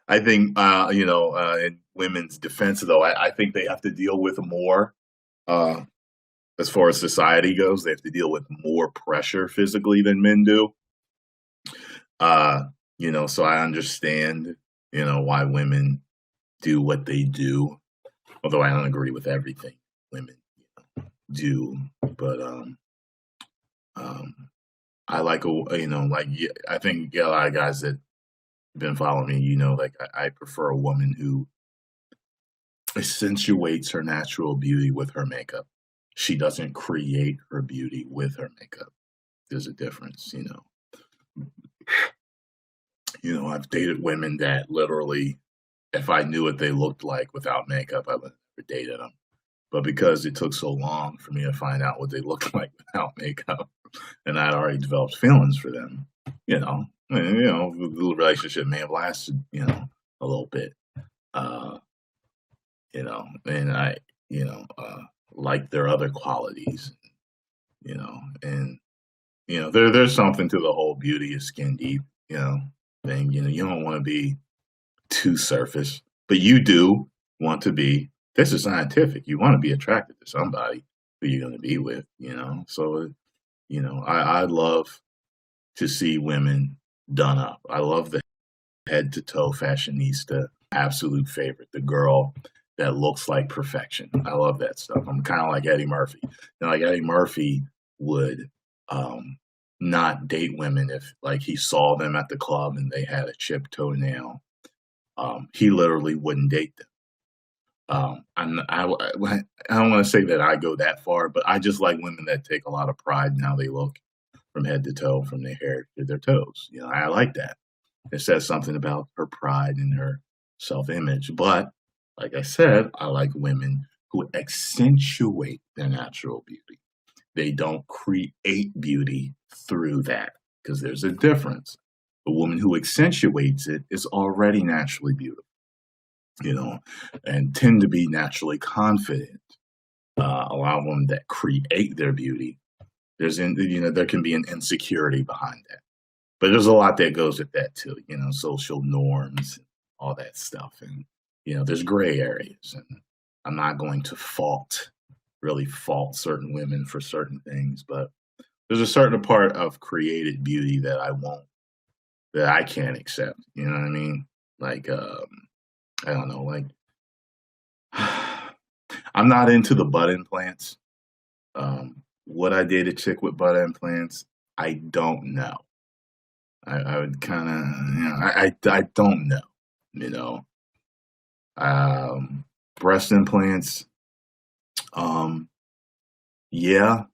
I think, in women's defense, though, I think they have to deal with more, as far as society goes. They have to deal with more pressure physically than men do. So I understand, why women do what they do, although I don't agree with everything women do. But I like, I think a lot of guys that been following me, like I prefer a woman who accentuates her natural beauty with her makeup. She doesn't create her beauty with her makeup. There's a difference, I've dated women that literally, if I knew what they looked like without makeup, I would have never dated them. But because it took so long for me to find out what they looked like without makeup, and I'd already developed feelings for them, the relationship may have lasted, a little bit, uh, and I, like their other qualities, and there's something to the whole beauty is skin deep, thing. You don't want to be too surface, but you do want to be. This is scientific. You want to be attracted to somebody who you're going to be with, So, I love to see women done up. I love the head to toe fashionista, absolute favorite, the girl that looks like perfection. I love that stuff. I'm kind of like Eddie Murphy. Like Eddie Murphy would not date women if like he saw them at the club and they had a chipped toenail. He literally wouldn't date them. I don't want to say that I go that far, but I just like women that take a lot of pride in how they look from head to toe, from their hair to their toes. I like that. It says something about her pride and her self-image. But like I said, I like women who accentuate their natural beauty. They don't create beauty through that, because there's a difference. A woman who accentuates it is already naturally beautiful, and tend to be naturally confident. A lot of women that create their beauty, there can be an insecurity behind that. But there's a lot that goes with that too, social norms, all that stuff. And, there's gray areas. And I'm not going to really fault certain women for certain things, but there's a certain part of created beauty that I can't accept. You know what I mean? Like, I don't know, like, I'm not into the butt implants. Would I date a chick with butt implants? I don't know. I would kind of, I don't know, breast implants, yeah,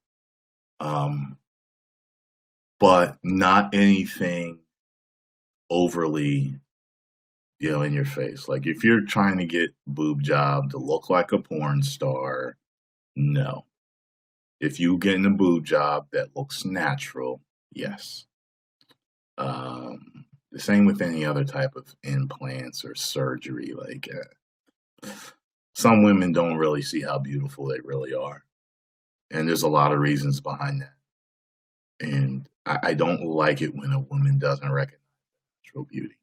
but not anything overly, in your face. Like if you're trying to get boob job to look like a porn star, no. If you getting a boob job that looks natural, yes. The same with any other type of implants or surgery. Like some women don't really see how beautiful they really are, and there's a lot of reasons behind that. And I don't like it when a woman doesn't recognize natural beauty.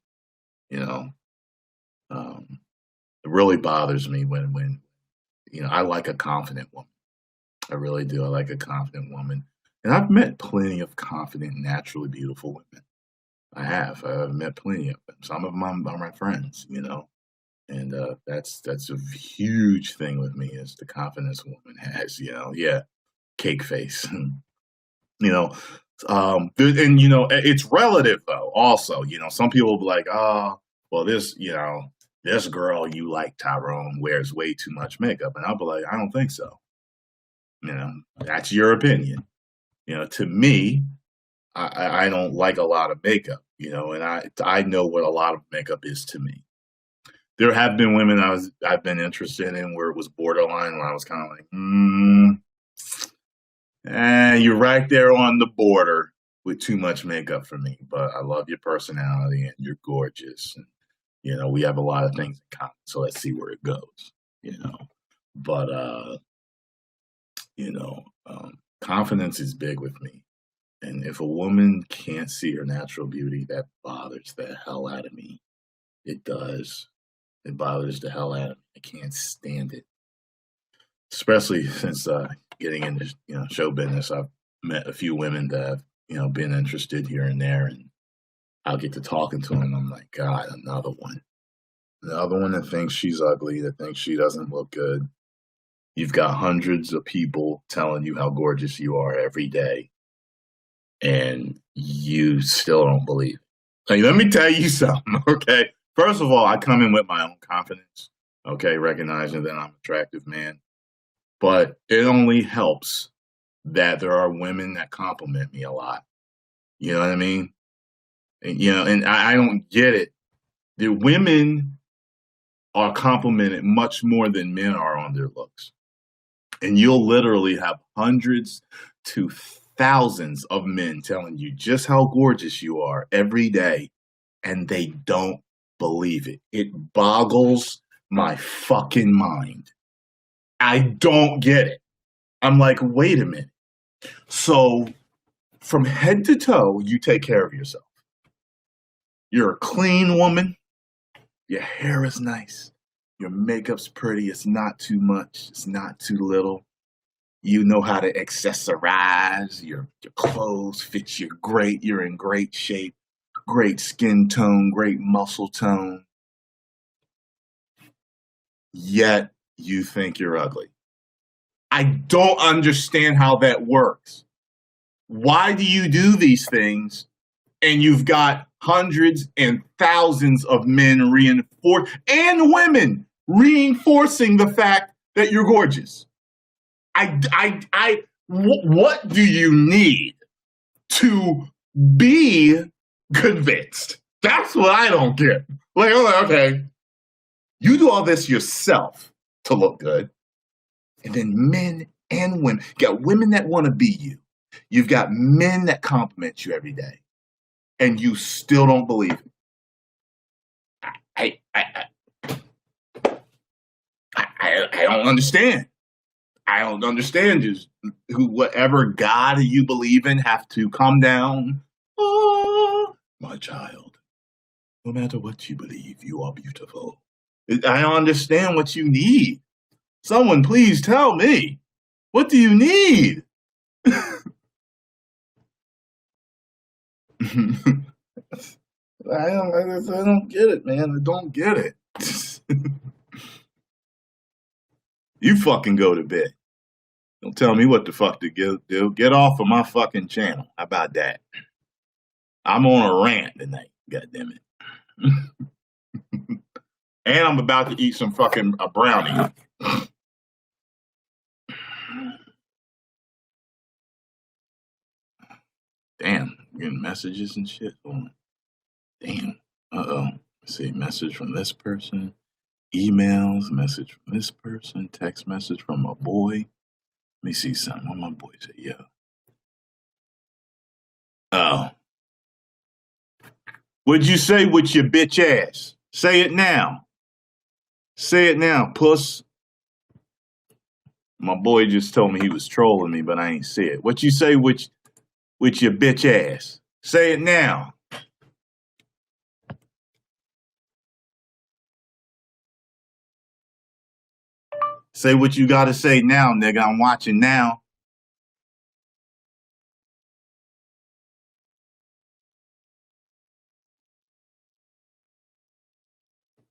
It really bothers me when I like a confident woman. I really do. I like a confident woman, and I've met plenty of confident, naturally beautiful women. I have. I've met plenty of them. Some of them are my friends, and that's a huge thing with me is the confidence a woman has. Yeah, cake face. And it's relative though. Also, some people will be like, oh, well, this girl you like, Tyrone, wears way too much makeup, and I'll be like, I don't think so. That's your opinion. To me, I don't like a lot of makeup, and I know what a lot of makeup is to me. There have been women I've been interested in where it was borderline, where I was kind of like, you're right there on the border with too much makeup for me. But I love your personality and you're gorgeous, and we have a lot of things in common. So let's see where it goes. But confidence is big with me. And if a woman can't see her natural beauty, that bothers the hell out of me. It does. It bothers the hell out of me. I can't stand it. Especially since getting into show business, I've met a few women that have been interested here and there, and I'll get to talking to them. I'm like, God, another one that thinks she's ugly, that thinks she doesn't look good. You've got hundreds of people telling you how gorgeous you are every day, and you still don't believe it. Like, let me tell you something, okay? First of all, I come in with my own confidence, okay, recognizing that I'm an attractive man. But it only helps that there are women that compliment me a lot. You know what I mean? And, and I don't get it. The women are complimented much more than men are on their looks. And you'll literally have hundreds to thousands of men telling you just how gorgeous you are every day, and they don't believe it. It boggles my fucking mind. I don't get it. I'm like, wait a minute. So, from head to toe, you take care of yourself. You're a clean woman. Your hair is nice. Your makeup's pretty. It's not too much. It's not too little. You know how to accessorize. Your clothes fit you great. You're in great shape. Great skin tone. Great muscle tone. Yet you think you're ugly. I don't understand how that works. Why do you do these things and you've got hundreds and thousands of men reinforce and women reinforcing the fact that you're gorgeous? What do you need to be convinced? That's what I don't get. Like, okay, you do all this yourself to look good, and then men and women, you got women that want to be you. You've got men that compliment you every day, and you still don't believe it. I don't understand. I don't understand. Just whatever God you believe in have to come down. Oh, my child, no matter what you believe, you are beautiful. I don't understand what you need. Someone please tell me. What do you need? I don't get it, man. I don't get it. You fucking go to bed. Don't tell me what the fuck to do. Get off of my fucking channel. How about that? I'm on a rant tonight. God damn it. And I'm about to eat some fucking a brownie. Damn, I'm getting messages and shit. Damn. Uh-oh. Let's see, message from this person. Emails, message from this person. Text message from my boy. Let me see something. What my boy say? Yeah. Oh. What'd you say with your bitch ass? Say it now. Say it now, puss. My boy just told me he was trolling me, but I ain't say it. What you say with your bitch ass? Say it now. Say what you gotta say now, nigga. I'm watching now.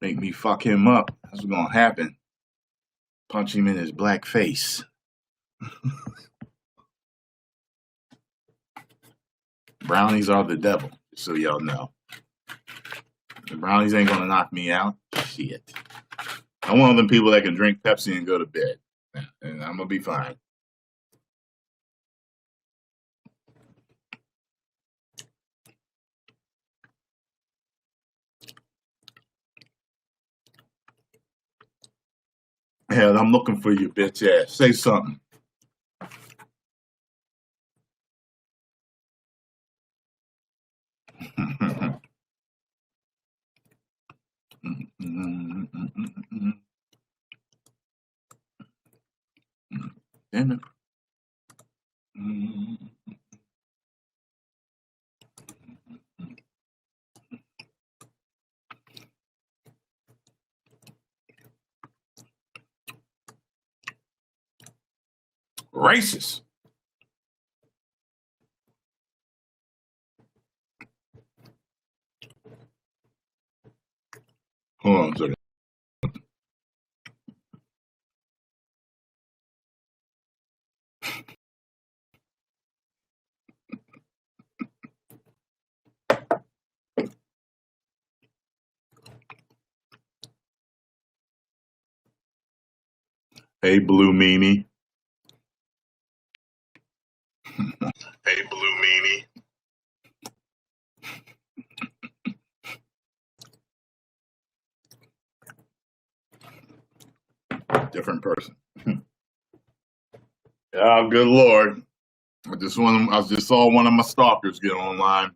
Make me fuck him up. That's what's gonna happen. Punch him in his black face. Brownies are the devil, so y'all know. The brownies ain't gonna knock me out. Shit. I'm one of them people that can drink Pepsi and go to bed. And I'm gonna be fine. Hell, I'm looking for your bitch ass. Say something. Damn it. Racist. Hold on a second. Hey, Blue Meanie. Hey, Blue Meanie. Different person. Oh, good Lord. I just saw one of my stalkers get online.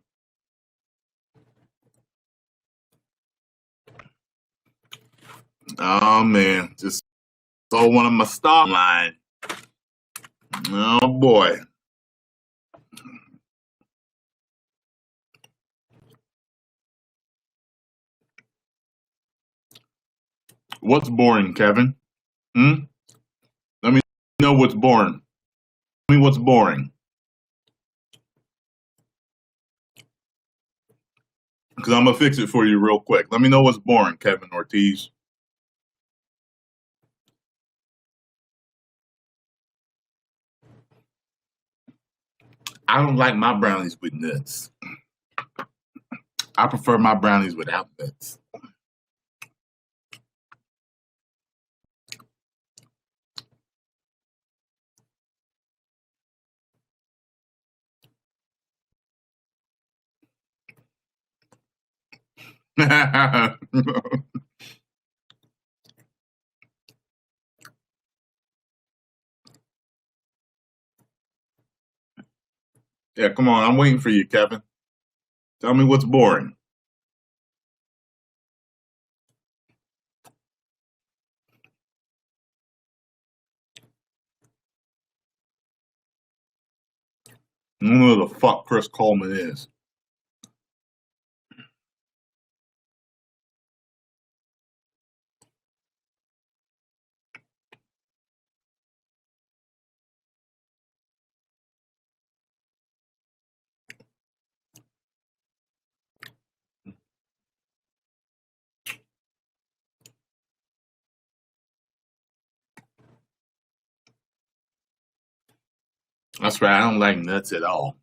Oh man, just saw one of my stalkers online. Oh boy. What's boring, Kevin? Hmm? Let me know what's boring. Tell me what's boring. Because I'm gonna fix it for you real quick. Let me know what's boring, Kevin Ortiz. I don't like my brownies with nuts. I prefer my brownies without nuts. Yeah, come on. I'm waiting for you, Kevin. Tell me what's boring. I don't know who the fuck Chris Coleman is. That's right. I don't like nuts at all.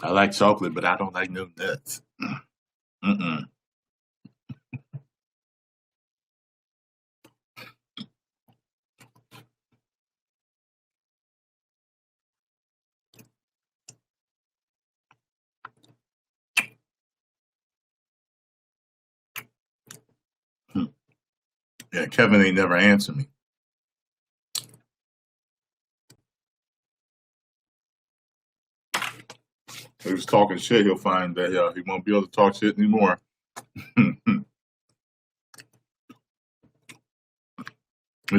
I like chocolate, but I don't like no nuts. Mm-mm. Yeah, Kevin ain't never answered me. He was talking shit. He'll find that he won't be able to talk shit anymore. He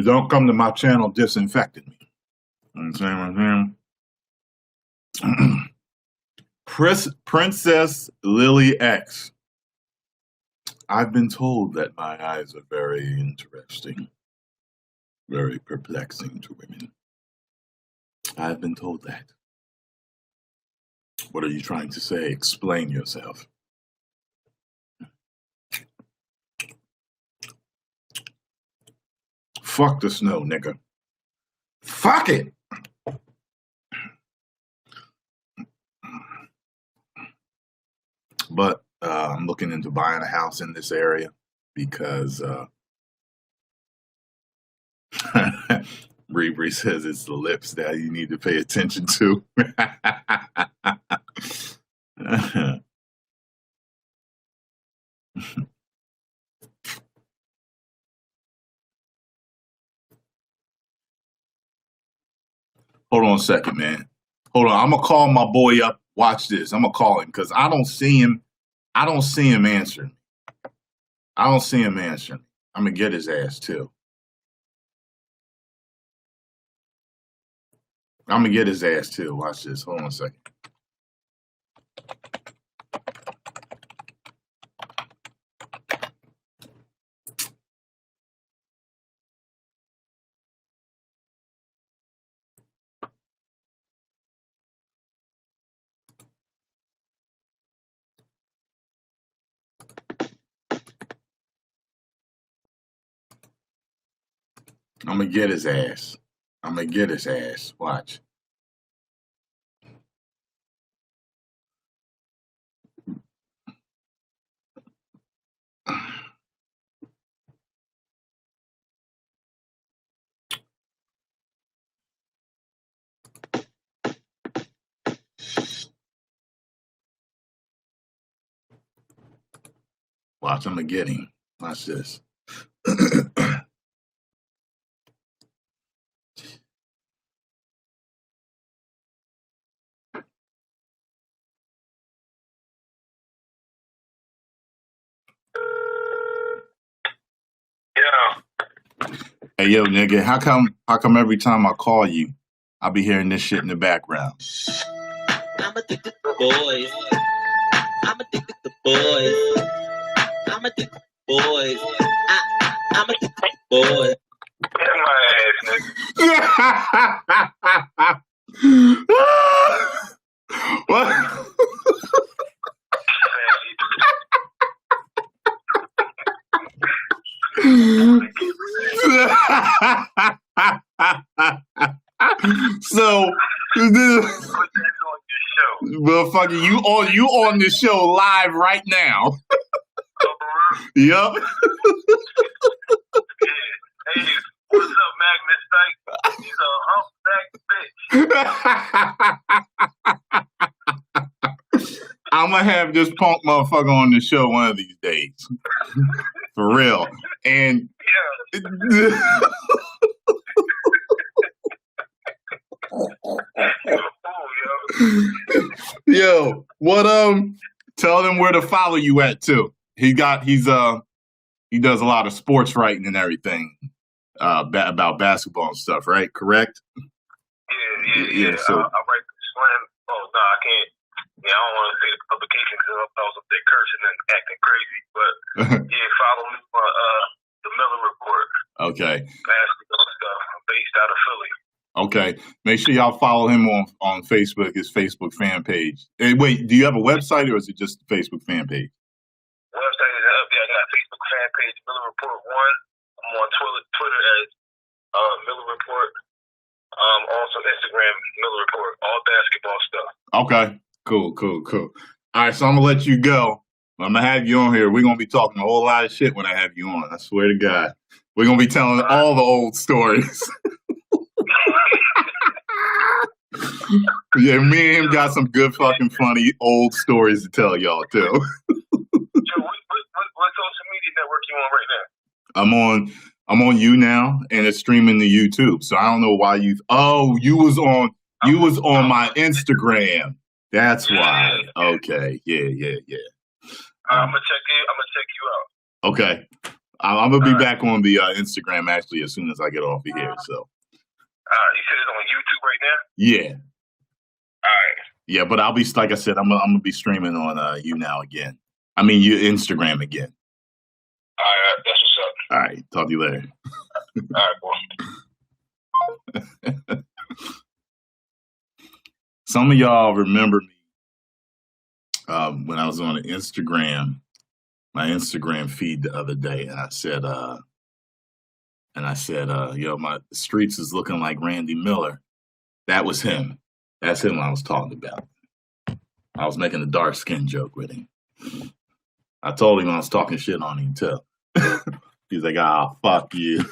don't come to my channel disinfected me. You know what I'm saying? Princess Lily X. I've been told that my eyes are very interesting, very perplexing to women. I've been told that. What are you trying to say? Explain yourself. Fuck the snow, nigga. Fuck it. But I'm looking into buying a house in this area because Bree says it's the lips that you need to pay attention to. Hold on a second, man. Hold on. I'm gonna call my boy up. Watch this. I'm gonna call him because I don't see him. I don't see him answering. I don't see him answering. I'm gonna get his ass too. I'm gonna get his ass too. Watch this. Hold on a second. I'm gonna get his ass. I'm gonna get his ass. Watch. Watch. I'm gonna get him. Watch this. Hey, yo, nigga, how come every time I call you, I'll be hearing this shit in the background? I'm addicted to boys. I'm addicted to boys. I'm addicted to boys. I'm addicted to boys. Get my ass, nigga. What? So, motherfucker, you on the show live right now? Yup. Hey, what's up, Magnus? He's a humpback bitch. I'm gonna have this punk motherfucker on the show one of these days, for real. And yo, what tell them where to follow you at too. He does a lot of sports writing and everything about basketball and stuff, right? Correct? Yeah. So I write the slam. Oh no, I can't. Yeah, I don't want to say the publication because I was up there cursing and acting crazy. But yeah, follow me for the Miller Report. Okay. Basketball stuff. I'm based out of Philly. Okay. Make sure y'all follow him on Facebook, his Facebook fan page. Hey, wait, do you have a website or is it just the Facebook fan page? Website is up there. I got a Facebook fan page, Miller Report 1. I'm on Twitter as Miller Report. Also Instagram, Miller Report. All basketball stuff. Okay. Cool. All right, so I'm gonna let you go. I'm gonna have you on here. We're gonna be talking a whole lot of shit when I have you on. I swear to God. We're gonna be telling all the old stories. Yeah, me and him got some good fucking funny old stories to tell y'all too. Yo, what social media network you on right now? I'm on you now, and it's streaming to YouTube. So I don't know why you was on my Instagram. That's why. Okay. Yeah. I'm gonna check you out. Okay. I'm gonna be back on the Instagram actually as soon as I get off of here. So. You said it's on YouTube right now? Yeah. All right. Yeah, but I'll be, like I said, I'm gonna be streaming on you now again. I mean, you Instagram again. All right, that's what's up. All right, talk to you later. All right, boy. Some of y'all remember me when I was on my Instagram feed the other day, and I said, yo, my streets is looking like Randy Miller. That was him. That's him I was talking about. I was making a dark skin joke with him. I told him I was talking shit on him too. He's like, fuck you.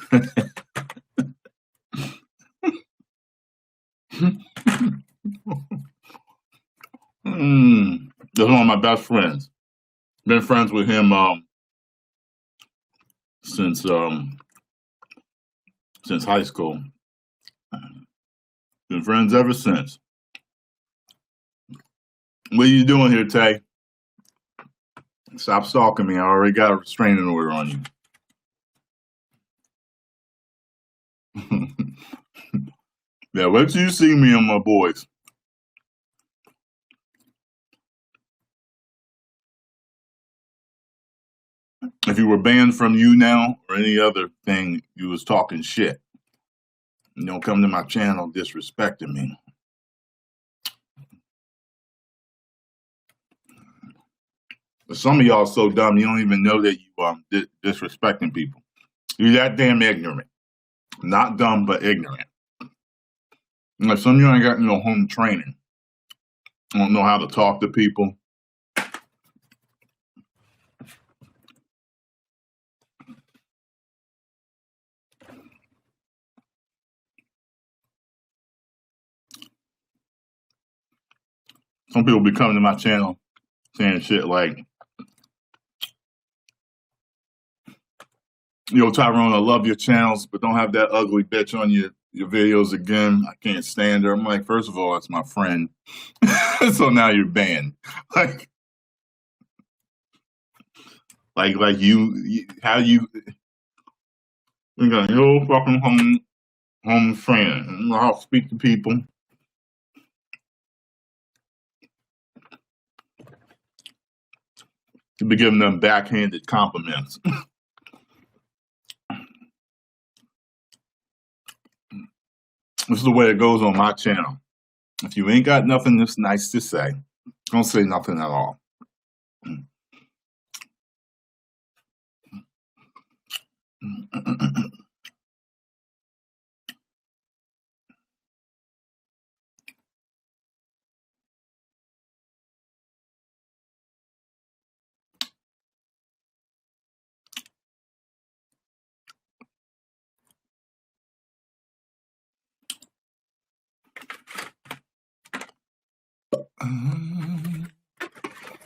That's one of my best friends. Been friends with him since high school. Been friends ever since. What are you doing here, Tay? Stop stalking me. I already got a restraining order on you. Yeah, wait till you see me and my boys. If you were banned from you now or any other thing, you was talking shit. You don't come to my channel disrespecting me. But some of y'all are so dumb, you don't even know that you disrespecting people. You're that damn ignorant. Not dumb, but ignorant. Like some of you ain't got no home training. Don't know how to talk to people. Some people be coming to my channel saying shit like, yo, Tyrone, I love your channels, but don't have that ugly bitch on your videos again. I can't stand her. I'm like, first of all, that's my friend. So now you're banned. Like you, how you, We got no fucking home training. I'll speak to people. To be giving them backhanded compliments. This is the way it goes on my channel. If you ain't got nothing that's nice to say, don't say nothing at all.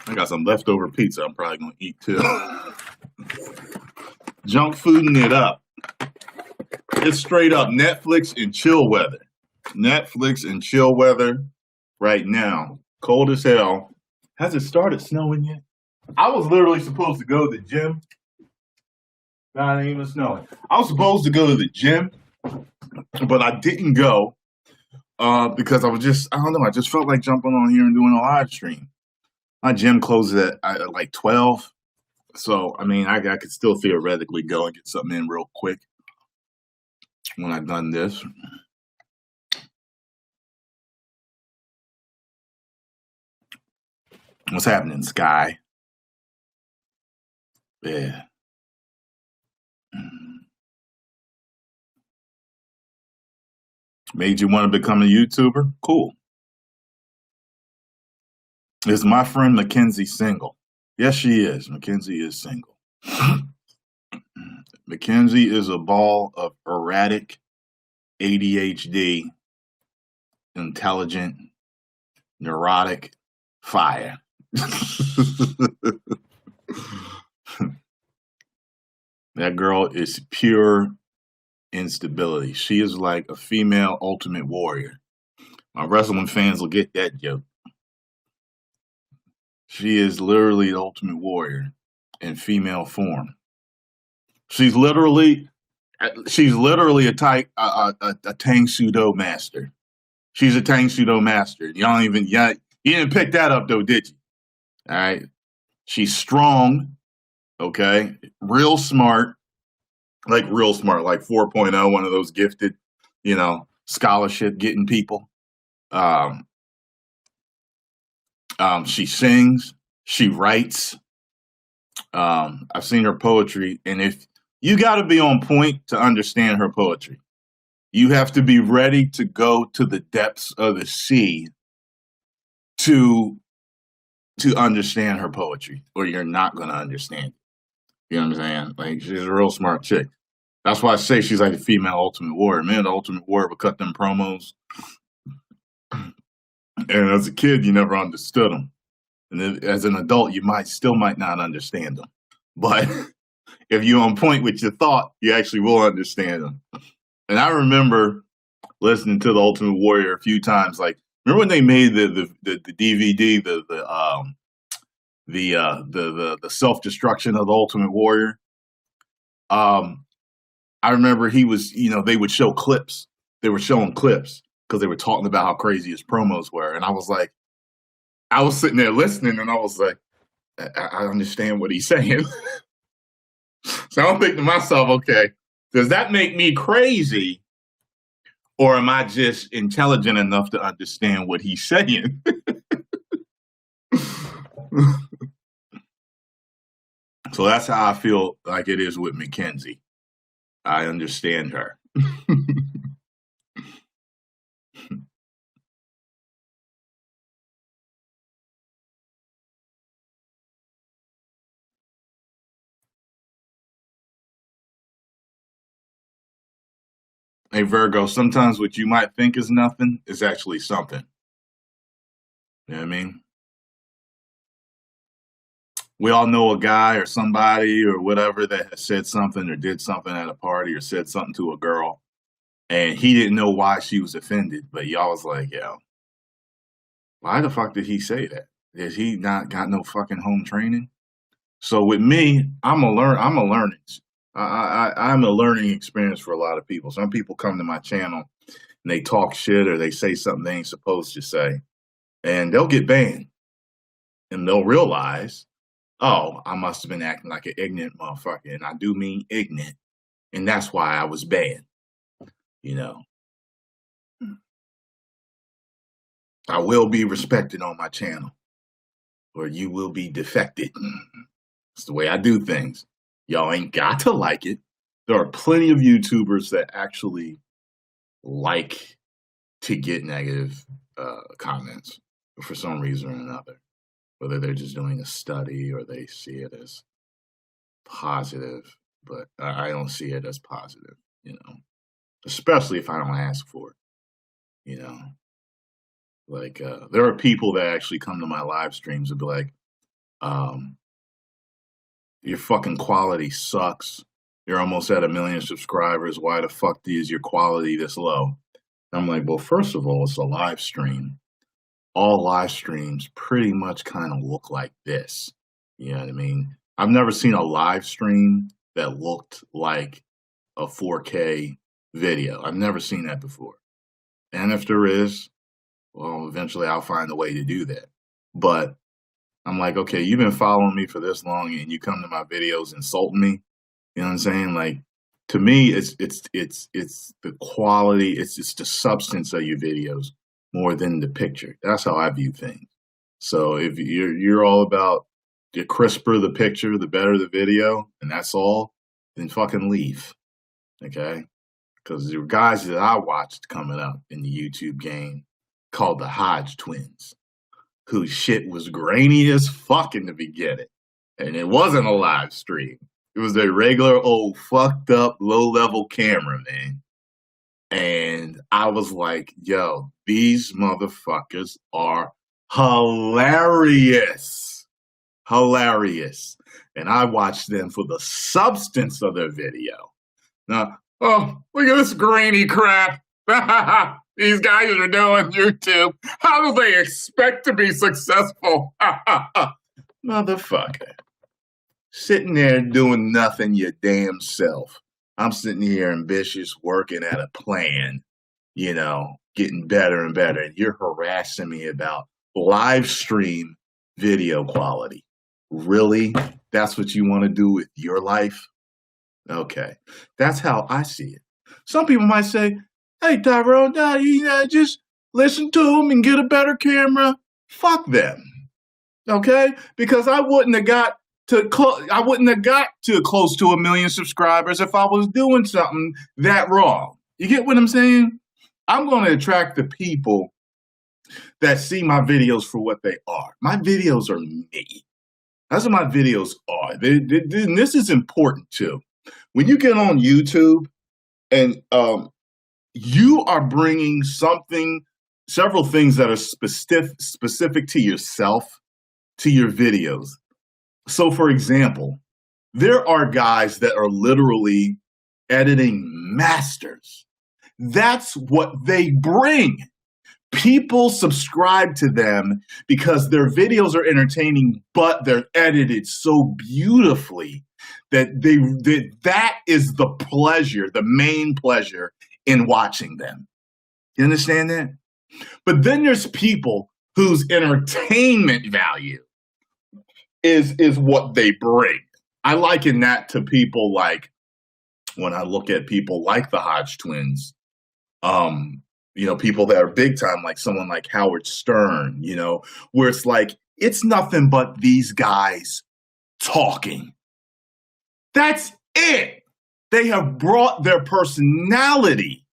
I got some leftover pizza I'm probably going to eat too. Junk fooding it up. It's straight up Netflix and chill weather. Netflix and chill weather right now. Cold as hell. Has it started snowing yet? I was literally supposed to go to the gym. Not even snowing. I was supposed to go to the gym, but I didn't go because I don't know, I just felt like jumping on here and doing a live stream. My gym closes at like 12. So, I mean, I could still theoretically go and get something in real quick when I've done this. What's happening, Sky? Yeah. Made you want to become a YouTuber? Cool. Is my friend Mackenzie single? Yes, she is. Mackenzie is single. Mackenzie is a ball of erratic, ADHD, intelligent, neurotic fire. That girl is pure instability. She is like a female ultimate warrior. My wrestling fans will get that joke. She is literally the ultimate warrior in female form. She's literally a Tang Sudo master. She's a Tang Sudo master. You didn't pick that up though, did you? All right. She's strong. Okay. Real smart, like 4.0, one of those gifted, scholarship getting people. She sings, she writes. I've seen her poetry, and if you got to be on point to understand her poetry, you have to be ready to go to the depths of the sea to understand her poetry, or you're not going to understand it. You know what I'm saying? Like, she's a real smart chick. That's why I say she's like a female ultimate warrior. Man, the ultimate warrior would cut them promos. And as a kid, you never understood them. And then, as an adult, you might not understand them. But if you're on point with your thought, you actually will understand them. And I remember listening to the Ultimate Warrior a few times. Like, remember when they made the DVD, the self-destruction of the Ultimate Warrior? I remember he was, they would show clips. They were showing clips because they were talking about how crazy his promos were. And I was like, I was sitting there listening, and I was like, I understand what he's saying. So I'm thinking to myself, okay, does that make me crazy? Or am I just intelligent enough to understand what he's saying? So that's how I feel like it is with Mackenzie. I understand her. Hey, Virgo, sometimes what you might think is nothing is actually something. You know what I mean? We all know a guy or somebody or whatever that has said something or did something at a party or said something to a girl, and he didn't know why she was offended, but y'all was like, yo, why the fuck did he say that? Has he not got no fucking home training? So with me, I'm a learning I'm a learning experience for a lot of people. Some people come to my channel and they talk shit or they say something they ain't supposed to say, and they'll get banned. And they'll realize, oh, I must have been acting like an ignorant motherfucker. And I do mean ignorant. And that's why I was banned. You know, I will be respected on my channel, or you will be defected. It's the way I do things. Y'all ain't got to like it. There are plenty of YouTubers that actually like to get negative comments for some reason or another. Whether they're just doing a study or they see it as positive, but I don't see it as positive, you know, especially if I don't ask for it, you know. Like, there are people that actually come to my live streams and be like, your fucking quality sucks. You're almost at 1 million subscribers. Why the fuck is your quality this low? I'm like, well, first of all, it's a live stream. All live streams pretty much kind of look like this. You know what I mean? I've never seen a live stream that looked like a 4K video. I've never seen that before. And if there is, well, eventually I'll find a way to do that. But I'm like, okay, you've been following me for this long and you come to my videos insulting me. You know what I'm saying? Like, to me, it's the quality, it's just the substance of your videos more than the picture. That's how I view things. So if you're all about the crisper the picture, the better the video, and that's all, then fucking leave. Okay? Because there were guys that I watched coming up in the YouTube game called the Hodge twins, whose shit was grainy as fuck in the beginning. And it wasn't a live stream. It was a regular old fucked up low-level camera, man. And I was like, yo, these motherfuckers are hilarious. Hilarious. And I watched them for the substance of their video. Now, oh, look at this grainy crap. These guys are doing YouTube. How do they expect to be successful? Motherfucker. Sitting there doing nothing your damn self. I'm sitting here ambitious, working at a plan, you know, getting better and better. And you're harassing me about live stream video quality. Really? That's what you want to do with your life? Okay. That's how I see it. Some people might say, hey, Tyrone, just listen to them and get a better camera. Fuck them. Okay? Because I wouldn't have got to close to 1 million subscribers if I was doing something that wrong. You get what I'm saying? I'm going to attract the people that see my videos for what they are. My videos are me. That's what my videos are. And this is important too. When you get on YouTube and you are bringing several things that are specific to yourself, to your videos. So, for example, there are guys that are literally editing masters. That's what they bring. People subscribe to them because their videos are entertaining, but they're edited so beautifully that that is the pleasure, the main pleasure in watching them. You understand that? But then there's people whose entertainment value is what they bring. I liken that to people like, when I look at people like the Hodge twins, you know, people that are big time, like someone like Howard Stern, you know, where it's like, it's nothing but these guys talking. That's it. They have brought their personality.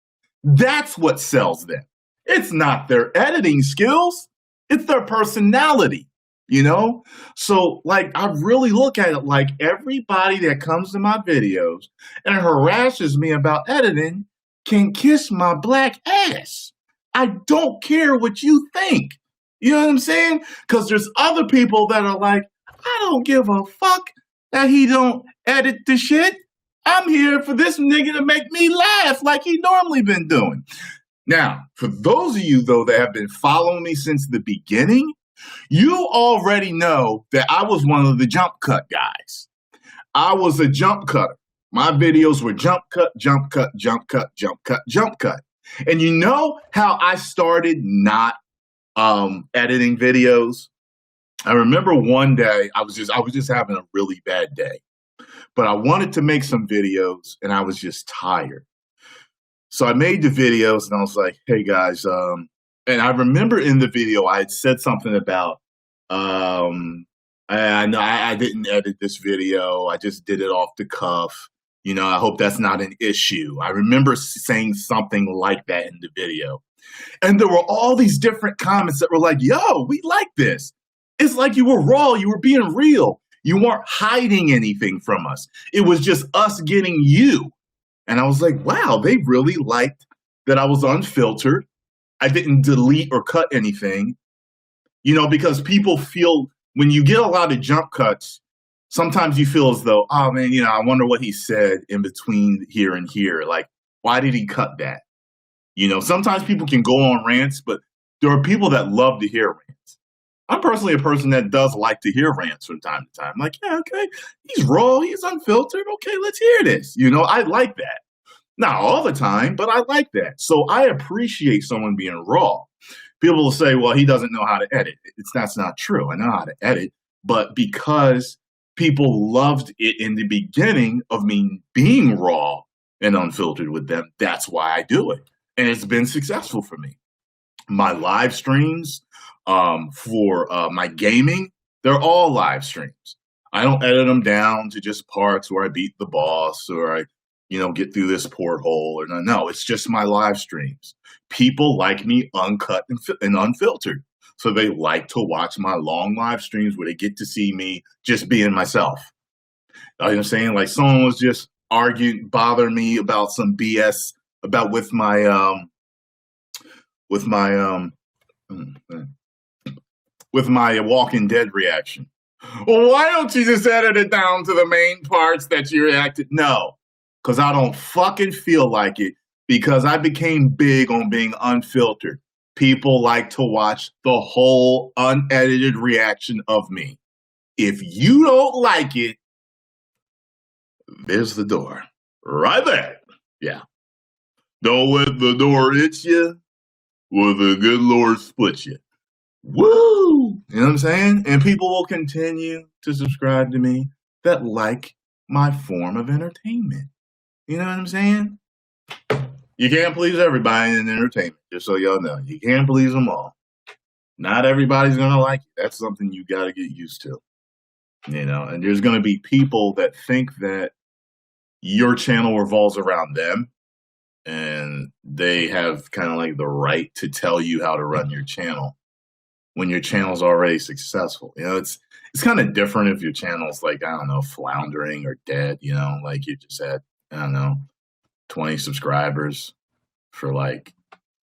That's what sells them. It's not their editing skills. It's their personality, you know? So, like, I really look at it like everybody that comes to my videos and harasses me about editing can kiss my black ass. I don't care what you think. You know what I'm saying? Because there's other people that are like, I don't give a fuck that he don't edit the shit. I'm here for this nigga to make me laugh like he normally been doing. Now, for those of you, though, that have been following me since the beginning, you already know that I was one of the jump cut guys. I was a jump cutter. My videos were jump cut, jump cut, jump cut, jump cut, jump cut. And you know how I started not editing videos? I remember one day I was just having a really bad day, but I wanted to make some videos and I was just tired. So I made the videos and I was like, hey guys, and I remember in the video I had said something about, I didn't edit this video. I just did it off the cuff. You know, I hope that's not an issue. I remember saying something like that in the video. And there were all these different comments that were like, yo, we like this. It's like you were raw. You were being real. You weren't hiding anything from us. It was just us getting you. And I was like, wow, they really liked that I was unfiltered. I didn't delete or cut anything. You know, because people feel when you get a lot of jump cuts, sometimes you feel as though, oh man, you know, I wonder what he said in between here and here. Like, why did he cut that? You know, sometimes people can go on rants, but there are people that love to hear rants. I'm personally a person that does like to hear rants from time to time. Like, yeah, okay, he's raw, he's unfiltered. Okay, let's hear this. You know, I like that. Not all the time, but I like that. So I appreciate someone being raw. People will say, well, he doesn't know how to edit. That's not true. I know how to edit, but because people loved it in the beginning of me being raw and unfiltered with them, that's why I do it. And it's been successful for me. My live streams for my gaming, they're all live streams. I don't edit them down to just parts where I beat the boss or I, you know, get through this porthole or no, it's just my live streams. People like me uncut and unfiltered. So they like to watch my long live streams where they get to see me just being myself. You know what I'm saying? Like someone was just arguing, bothering me about some BS about with my Walking Dead reaction. Well, why don't you just edit it down to the main parts that you reacted? No, because I don't fucking feel like it because I became big on being unfiltered. People like to watch the whole unedited reaction of me. If you don't like it, there's the door. Right there. Yeah. Don't let the door hit you or the good Lord split you. Woo! You know what I'm saying? And people will continue to subscribe to me that like my form of entertainment. You know what I'm saying? You can't please everybody in entertainment, just so y'all know. You can't please them all. Not everybody's going to like it. That's something you got to get used to. You know, and there's going to be people that think that your channel revolves around them and they have kind of like the right to tell you how to run your channel when your channel's already successful. You know, it's kind of different if your channel's like, I don't know, floundering or dead, you know, like you just had, I don't know, 20 subscribers for like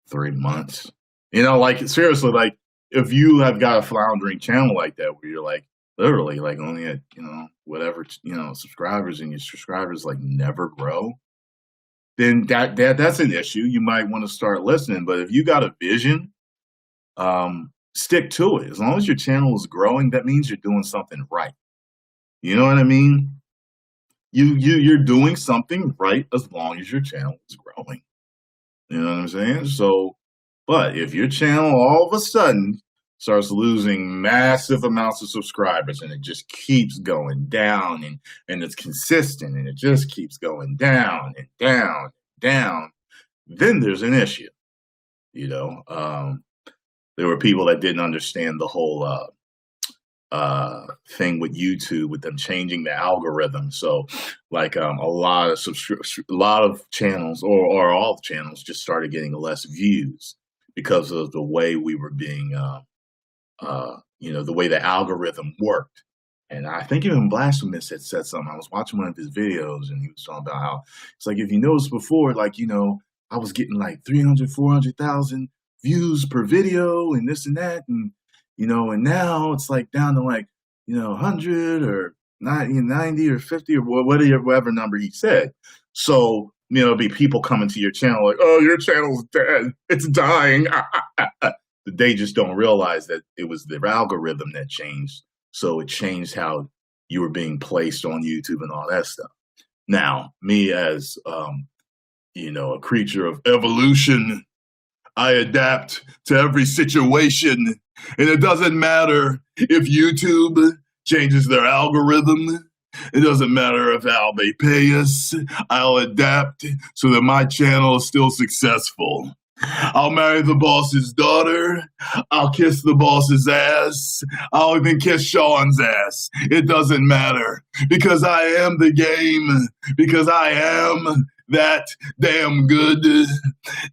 3 months. You know, like seriously, like if you have got a floundering channel like that where you're like literally like only at, you know, whatever, you know, subscribers and your subscribers like never grow, then that's an issue. You might want to start listening. But if you got a vision, stick to it. As long as your channel is growing, that means you're doing something right. You know what I mean? You're doing something right as long as your channel is growing. You know what I'm saying? So, but if your channel all of a sudden starts losing massive amounts of subscribers and it just keeps going down and it's consistent and it just keeps going down and down and down, then there's an issue. You know, there were people that didn't understand the whole thing with YouTube, with them changing the algorithm. So like a lot of channels or all channels just started getting less views because of the way we were being, you know, the way the algorithm worked. And I think even Blasphemous had said something. I was watching one of his videos and he was talking about how it's like, if you noticed before, like, you know, I was getting like 300, 400,000 views per video and this and that. And, you know, and now it's like down to like, you know, 100 or 90 or 50 or whatever number he said. So, you know, there'll be people coming to your channel like, oh, your channel's dead. It's dying. They just don't realize that it was the algorithm that changed. So it changed how you were being placed on YouTube and all that stuff. Now, me as, a creature of evolution, I adapt to every situation. And it doesn't matter if YouTube changes their algorithm. It doesn't matter if how they pay us. I'll adapt so that my channel is still successful. I'll marry the boss's daughter. I'll kiss the boss's ass. I'll even kiss Sean's ass. It doesn't matter because I am the game, because I am that damn good.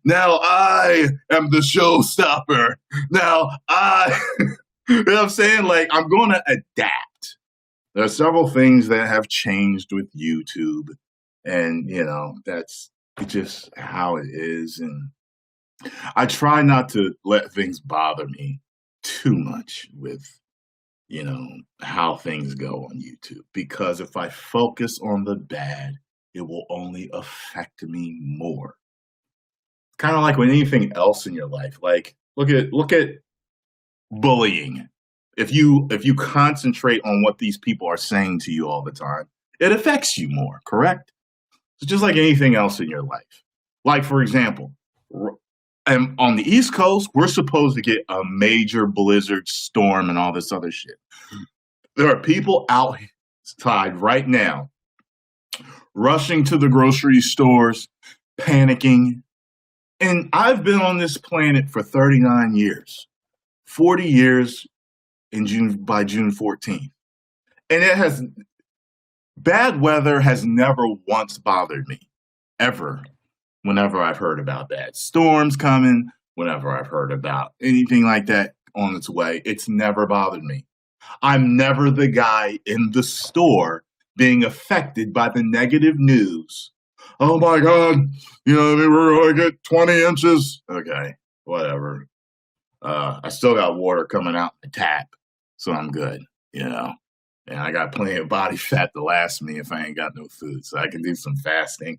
Now I am the showstopper. Now you know what I'm saying? Like, I'm going to adapt. There are several things that have changed with YouTube, and, that's just how it is. And I try not to let things bother me too much with, how things go on YouTube, because if I focus on the bad, it will only affect me more. Kind of like with anything else in your life. Like, look at bullying. If you concentrate on what these people are saying to you all the time, it affects you more, correct? It's just like anything else in your life. Like, for example, and on the East Coast, we're supposed to get a major blizzard storm and all this other shit. There are people outside right now rushing to the grocery stores, panicking. And I've been on this planet for 39 years, 40 years by June 14th. And bad weather has never once bothered me, ever. Whenever I've heard about bad storms coming, whenever I've heard about anything like that on its way, it's never bothered me. I'm never the guy in the store being affected by the negative news. Oh my God, we're going to get 20 inches. Okay, whatever. I still got water coming out the tap, so I'm good, And I got plenty of body fat to last me if I ain't got no food, so I can do some fasting.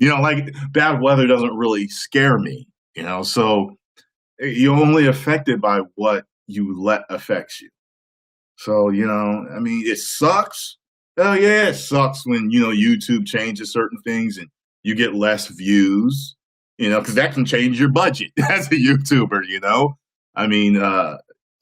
Like, bad weather doesn't really scare me, so you're only affected by what you let affect you. So, it sucks. Oh yeah, it sucks when, YouTube changes certain things and you get less views, because that can change your budget as a YouTuber,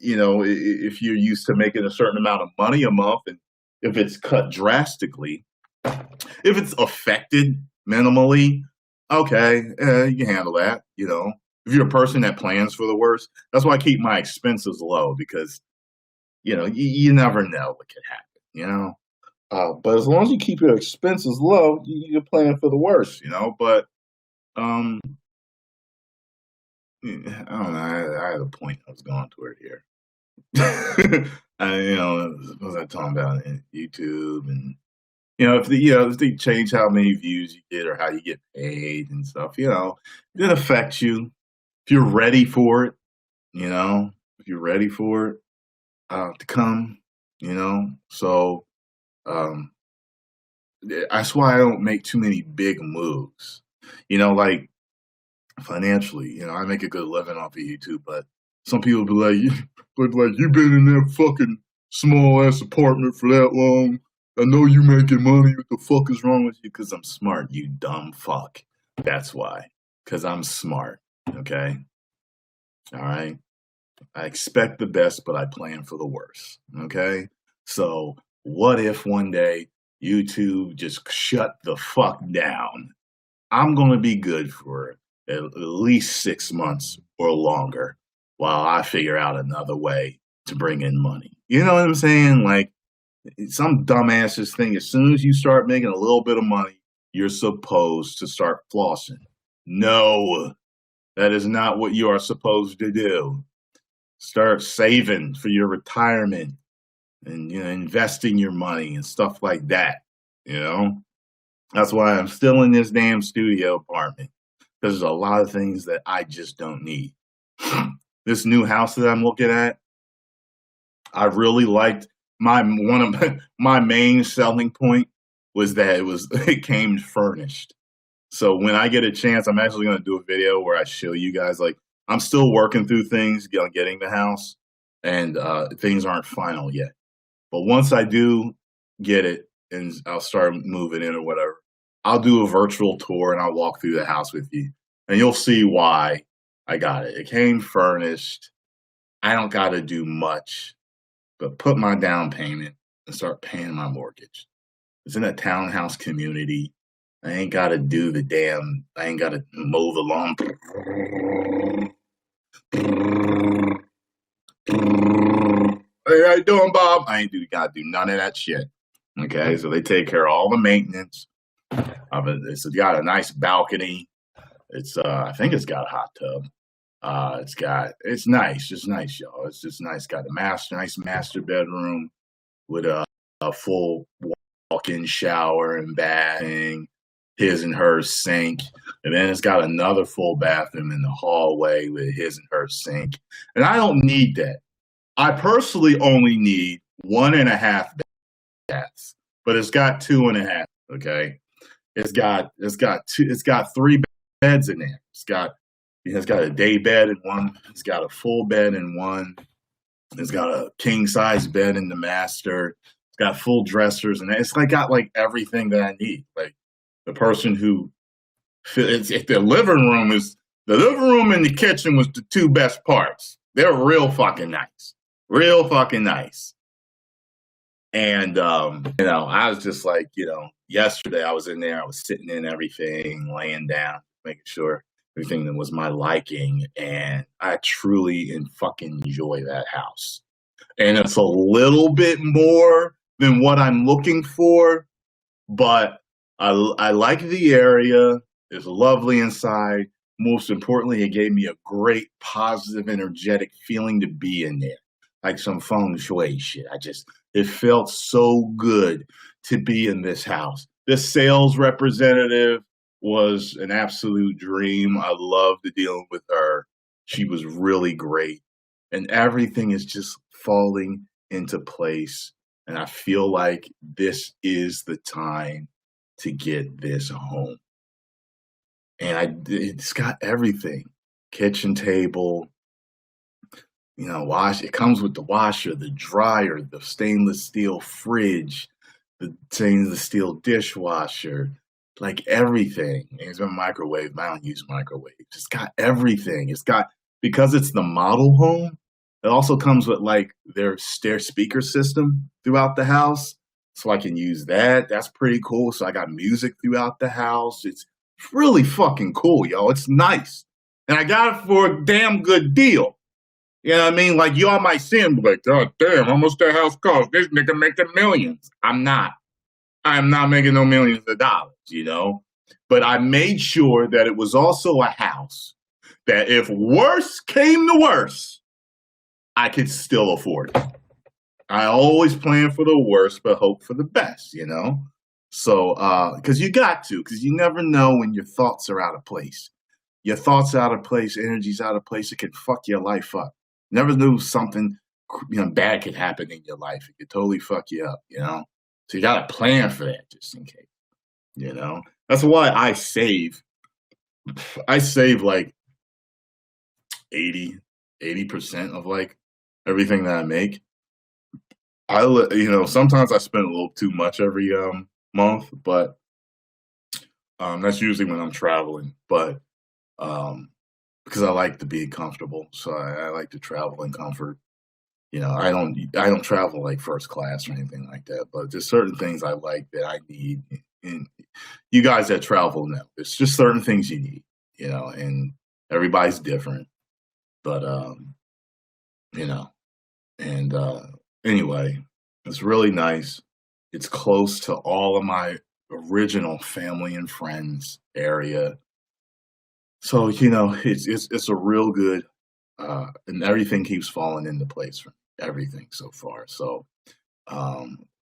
if you're used to making a certain amount of money a month, and if it's cut drastically, if it's affected minimally, okay, you can handle that, If you're a person that plans for the worst, that's why I keep my expenses low, because, you never know what could happen, But as long as you keep your expenses low, you're planning for the worst, But, I don't know. I had a point I was going toward here. What was I talking about? YouTube, and if they change how many views you get or how you get paid and stuff, it affects you. If you're ready for it, if you're ready for it to come, so that's why I don't make too many big moves, like financially. I make a good living off of YouTube, but some people be like, you've been in that fucking small ass apartment for that long. I know you making money. What the fuck is wrong with you? Because I'm smart, you dumb fuck. That's why. Because I'm smart. Okay? All right? I expect the best, but I plan for the worst. Okay? So what if one day YouTube just shut the fuck down? I'm going to be good for at least 6 months or longer while I figure out another way to bring in money. You know what I'm saying? Like, some dumbasses think as soon as you start making a little bit of money, you're supposed to start flossing. No, that is not what you are supposed to do. Start saving for your retirement and investing your money and stuff like that. That's why I'm still in this damn studio apartment, because there's a lot of things that I just don't need. This new house that I'm looking at, I really liked. One of my main selling point was that it came furnished. So when I get a chance, I'm actually going to do a video where I show you guys, like, I'm still working through things, getting the house, and things aren't final yet. But once I do get it, and I'll start moving in or whatever, I'll do a virtual tour and I'll walk through the house with you, and you'll see why I got it. It came furnished. I don't got to do much, but put my down payment and start paying my mortgage. It's in a townhouse community. I ain't got to do the damn, I ain't got to mow the lawn. Hey, how you doing, Bob? I ain't got to do none of that shit. Okay, so they take care of all the maintenance of it. It's got a nice balcony. It's I think it's got a hot tub. It's nice, just nice, y'all. It's just nice. Got a nice master bedroom with a full walk-in shower and bathing, his and her sink, and then it's got another full bathroom in the hallway with his and her sink. And I don't need that. I personally only need 1.5 baths, but it's got 2.5. Okay, it's got 3 beds in there. It's got a day bed in one. It's got a full bed in one. It's got a king size bed in the master. It's got full dressers, and it's got everything that I need. Like the person who, if the living room and the kitchen was the 2 best parts. They're real fucking nice. And I was just yesterday I was in there. I was sitting in everything, laying down, making sure everything that was my liking, and I truly and fucking enjoy that house. And it's a little bit more than what I'm looking for, but I like the area. It's lovely inside. Most importantly, it gave me a great, positive, energetic feeling to be in there, like some feng shui shit. It felt so good to be in this house. This sales representative was an absolute dream. I loved dealing with her. She was really great. And everything is just falling into place. And I feel like this is the time to get this home. And it's got everything. Kitchen table, it comes with the washer, the dryer, the stainless steel fridge, the stainless steel dishwasher, everything. It's got a microwave. I don't use microwaves. It's got everything. Because it's the model home, it also comes with their speaker system throughout the house. So I can use that. That's pretty cool. So I got music throughout the house. It's really fucking cool, yo. It's nice. And I got it for a damn good deal. You know what I mean? Y'all might see him God damn, how much that house cost? This nigga making millions. I'm not making no millions of dollars, But I made sure that it was also a house that if worse came to worse, I could still afford it. I always plan for the worst, but hope for the best, So, because you got to, because you never know when your thoughts are out of place. Your thoughts out of place, energy's out of place, it can fuck your life up. Never knew something bad could happen in your life. It could totally fuck you up, So you got to plan for that just in case, That's why I save. I save 80% of everything that I make. Sometimes I spend a little too much every month, but that's usually when I'm traveling. But because I like to be comfortable, so I like to travel in comfort. I don't travel first class or anything like that, but there's certain things I like that I need. And you guys that travel know, it's just certain things you need, and everybody's different. But anyway, it's really nice. It's close to all of my original family and friends area. So, it's a real good, and everything keeps falling into place for everything so far. So,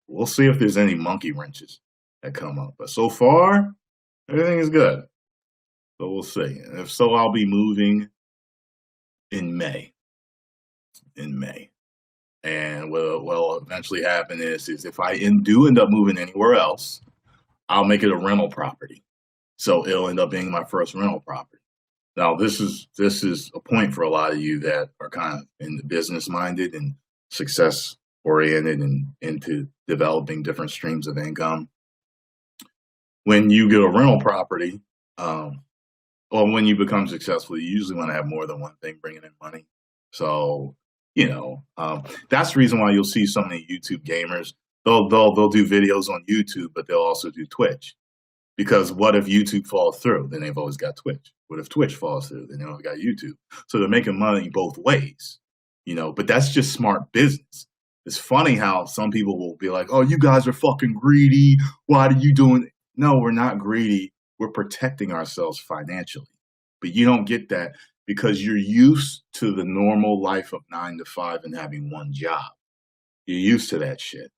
we'll see if there's any monkey wrenches that come up. But so far, everything is good. So we'll see. And if so, I'll be moving in May. And what will eventually happen is if I do end up moving anywhere else, I'll make it a rental property. So it'll end up being my first rental property. Now, this is a point for a lot of you that are kind of in the business minded and success oriented and into developing different streams of income. When you get a rental property, or when you become successful, you usually want to have more than one thing bringing in money. So, that's the reason why you'll see so many YouTube gamers. They'll do videos on YouTube, but they'll also do Twitch. Because what if YouTube falls through? Then they've always got Twitch. What if Twitch falls through? Then they've always got YouTube. So they're making money both ways, but that's just smart business. It's funny how some people will be like, oh, you guys are fucking greedy. Why are you doing it? No, we're not greedy. We're protecting ourselves financially. But you don't get that because you're used to the normal life of 9 to 5 and having one job. You're used to that shit.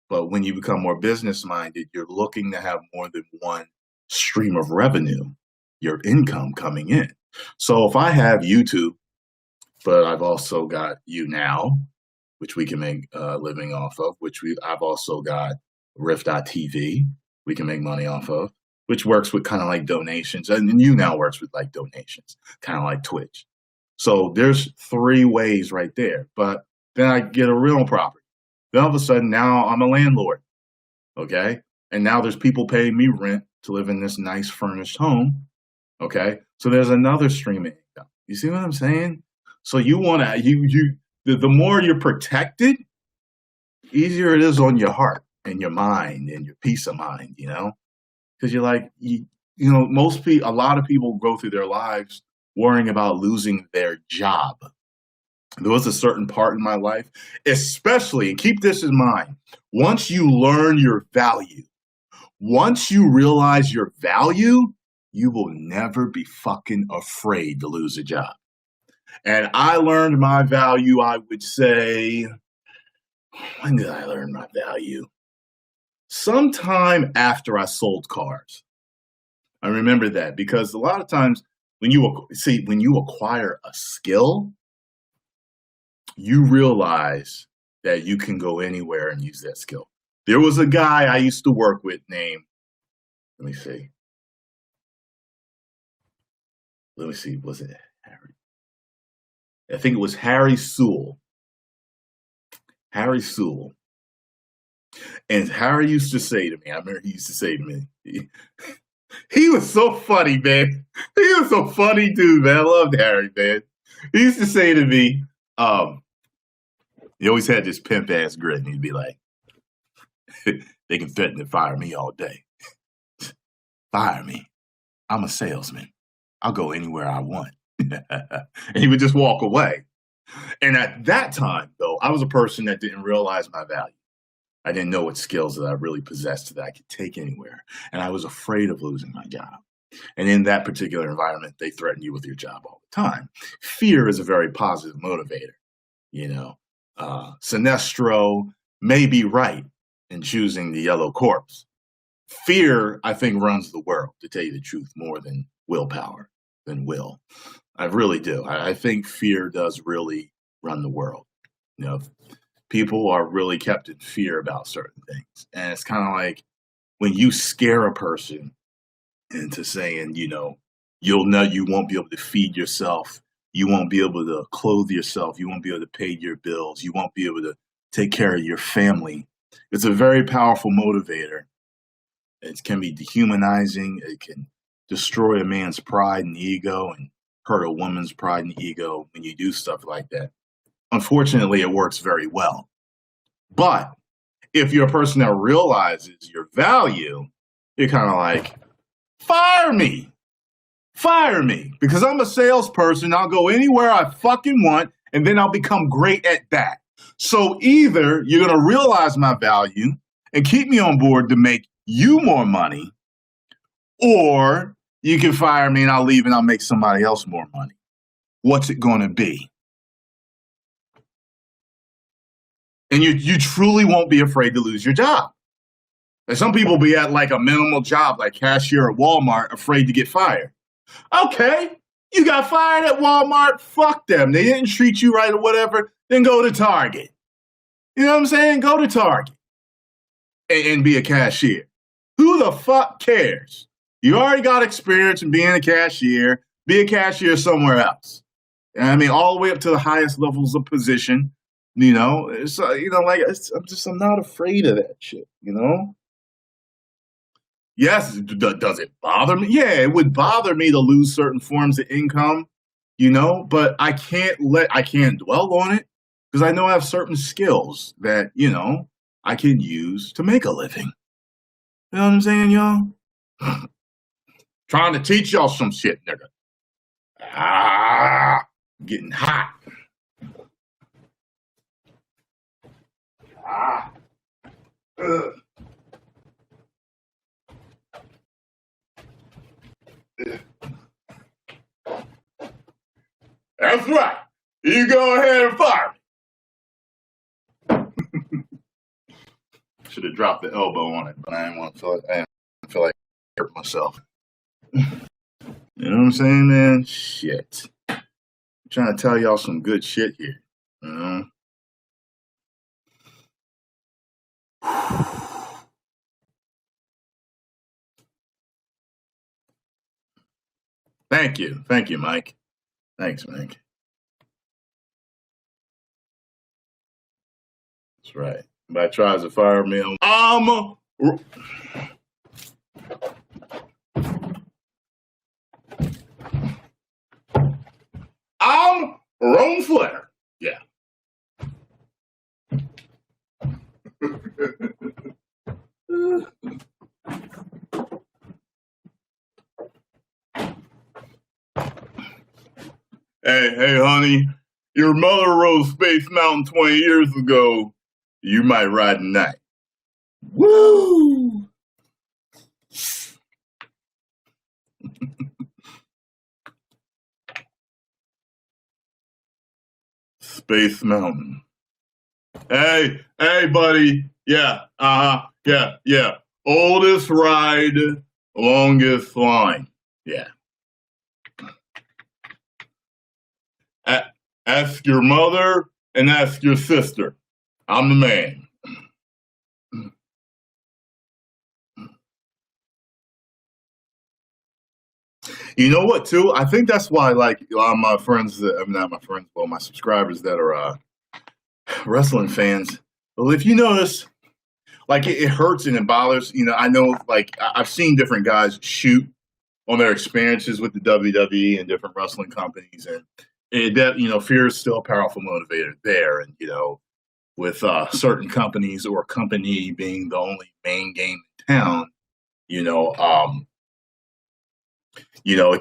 But when you become more business-minded, you're looking to have more than one stream of revenue, your income coming in. So if I have YouTube, but I've also got YouNow, which we can make a living off of, I've also got Riff.tv, we can make money off of, which works with kind of like donations. And YouNow works with like donations, kind of like Twitch. So there's 3 ways right there. But then I get a rental property. Then all of a sudden, now I'm a landlord, okay? And now there's people paying me rent to live in this nice furnished home, okay? So there's another stream of income. You see what I'm saying? So you want to, the more you're protected, easier it is on your heart and your mind and your peace of mind, Because you're like, a lot of people go through their lives worrying about losing their job. There was a certain part in my life, especially, and keep this in mind, once you learn your value, once you realize your value, you will never be fucking afraid to lose a job. And I learned my value, I would say, when did I learn my value? Sometime after I sold cars. I remember that because a lot of times when you acquire a skill, you realize that you can go anywhere and use that skill. There was a guy I used to work with named, let me see, was it Harry? I think it was Harry Sewell. Harry Sewell. And Harry used to say to me, I remember he used to say to me, he was so funny, man. He was so funny, dude, man. I loved Harry, man. He used to say to me, he always had this pimp ass grin. He'd be like, they can threaten to fire me all day. Fire me. I'm a salesman. I'll go anywhere I want. And he would just walk away. And at that time, though, I was a person that didn't realize my value. I didn't know what skills that I really possessed that I could take anywhere. And I was afraid of losing my job. And in that particular environment, they threaten you with your job all the time. Fear is a very positive motivator. Sinestro may be right in choosing the yellow corpse. Fear, I think, runs the world, to tell you the truth, more than willpower, than will. I really do. I think fear does really run the world. People are really kept in fear about certain things. And it's kind of like when you scare a person into saying, you'll know you won't be able to feed yourself. You won't be able to clothe yourself. You won't be able to pay your bills. You won't be able to take care of your family. It's a very powerful motivator. It can be dehumanizing. It can destroy a man's pride and ego and hurt a woman's pride and ego when you do stuff like that. Unfortunately, it works very well. But if you're a person that realizes your value, you're kind of like, fire me. Fire me. Because I'm a salesperson. I'll go anywhere I fucking want, and then I'll become great at that. So either you're going to realize my value and keep me on board to make you more money, or you can fire me and I'll leave and I'll make somebody else more money. What's it going to be? And you truly won't be afraid to lose your job. And some people be at like a minimal job, like cashier at Walmart, afraid to get fired. Okay, you got fired at Walmart. Fuck them. They didn't treat you right or whatever. Then go to Target. You know what I'm saying? Go to Target and be a cashier. Who the fuck cares? You already got experience in being a cashier. Be a cashier somewhere else. I mean, all the way up to the highest levels of position. You know, it's I'm not afraid of that shit. You know. Yes, does it bother me? Yeah, it would bother me to lose certain forms of income, you know, but I can't dwell on it because I know I have certain skills that, you know, I can use to make a living. You know what I'm saying, y'all? Trying to teach y'all some shit, nigga. Getting hot. Ugh. That's right. You go ahead and fire me. Should have dropped the elbow on it, but I didn't feel like hurt myself. You know what I'm saying, man? Shit. I'm trying to tell y'all some good shit here. You know? Thank you, Mike. Thanks, Mike. That's right. Somebody tries to fire me on. I'm Rome Flair. Yeah. Hey, honey, your mother rode Space Mountain 20 years ago. You might ride tonight. Woo! Space Mountain. Hey, buddy. Yeah, yeah. Oldest ride, longest line. Yeah. Ask your mother and ask your sister. I'm the man. You know what, too? I think that's why, like, a lot of my friends, my subscribers that are wrestling fans, well, if you notice, like, it hurts and it bothers. You know, I know, like, I've seen different guys shoot on their experiences with the WWE and different wrestling companies, and fear is still a powerful motivator there. And, you know, with certain companies or company being the only main game in town, it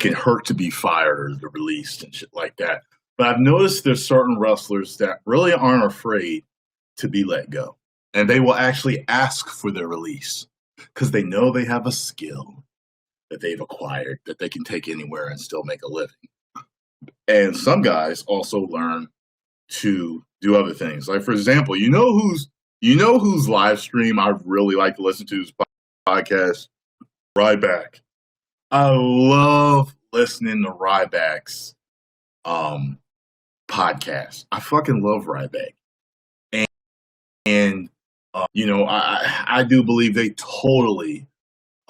can hurt to be fired or released and shit like that. But I've noticed there's certain wrestlers that really aren't afraid to be let go. And they will actually ask for their release because they know they have a skill that they've acquired that they can take anywhere and still make a living. And some guys also learn to do other things. Like, for example, you know whose live stream I really like to listen to, his podcast? Ryback. I love listening to Ryback's podcast. I fucking love Ryback. And I do believe they totally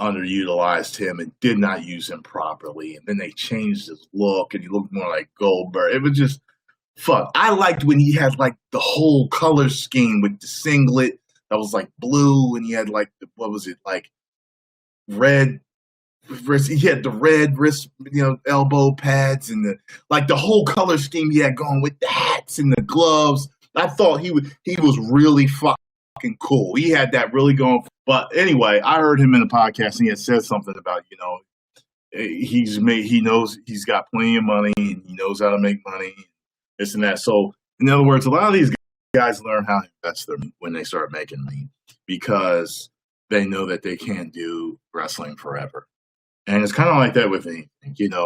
underutilized him and did not use him properly. And then they changed his look and he looked more like Goldberg. It was just fuck. I liked when he had like the whole color scheme with the singlet that was like blue and he had like red wrist. He had the red wrist, elbow pads and the whole color scheme he had going with the hats and the gloves. I thought he was really fucking cool. He had that really going. But anyway, I heard him in a podcast and he had said something about, he knows he's got plenty of money and he knows how to make money, this and that. So in other words, a lot of these guys learn how to invest them when they start making money because they know that they can't do wrestling forever. And it's kind of like that with anything,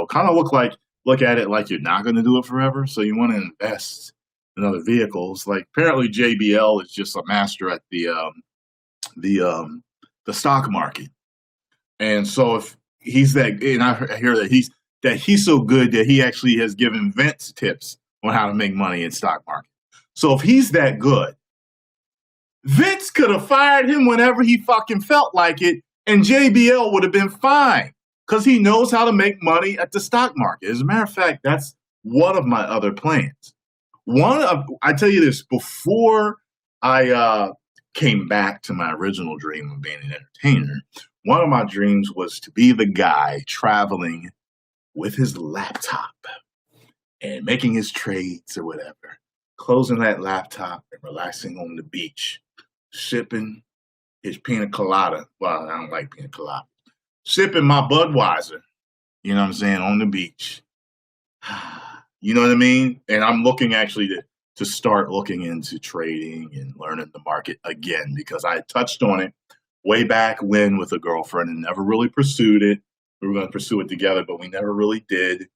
kind of look at it like you're not going to do it forever. So you want to invest in other vehicles. Like apparently JBL is just a master at the stock market. And so if he's that, and I hear that he's so good that he actually has given Vince tips on how to make money in stock market. So if he's that good, Vince could have fired him whenever he fucking felt like it, and JBL would have been fine because he knows how to make money at the stock market. As a matter of fact, that's one of my other plans. I tell you this, before I came back to my original dream of being an entertainer, one of my dreams was to be the guy traveling with his laptop and making his trades or whatever, closing that laptop and relaxing on the beach, sipping his pina colada. Well, I don't like pina colada. Sipping my Budweiser, you know what I'm saying, on the beach. You know what I mean? And I'm looking actually to start looking into trading and learning the market again, because I touched on it way back when with a girlfriend and never really pursued it. We were going to pursue it together, but we never really did.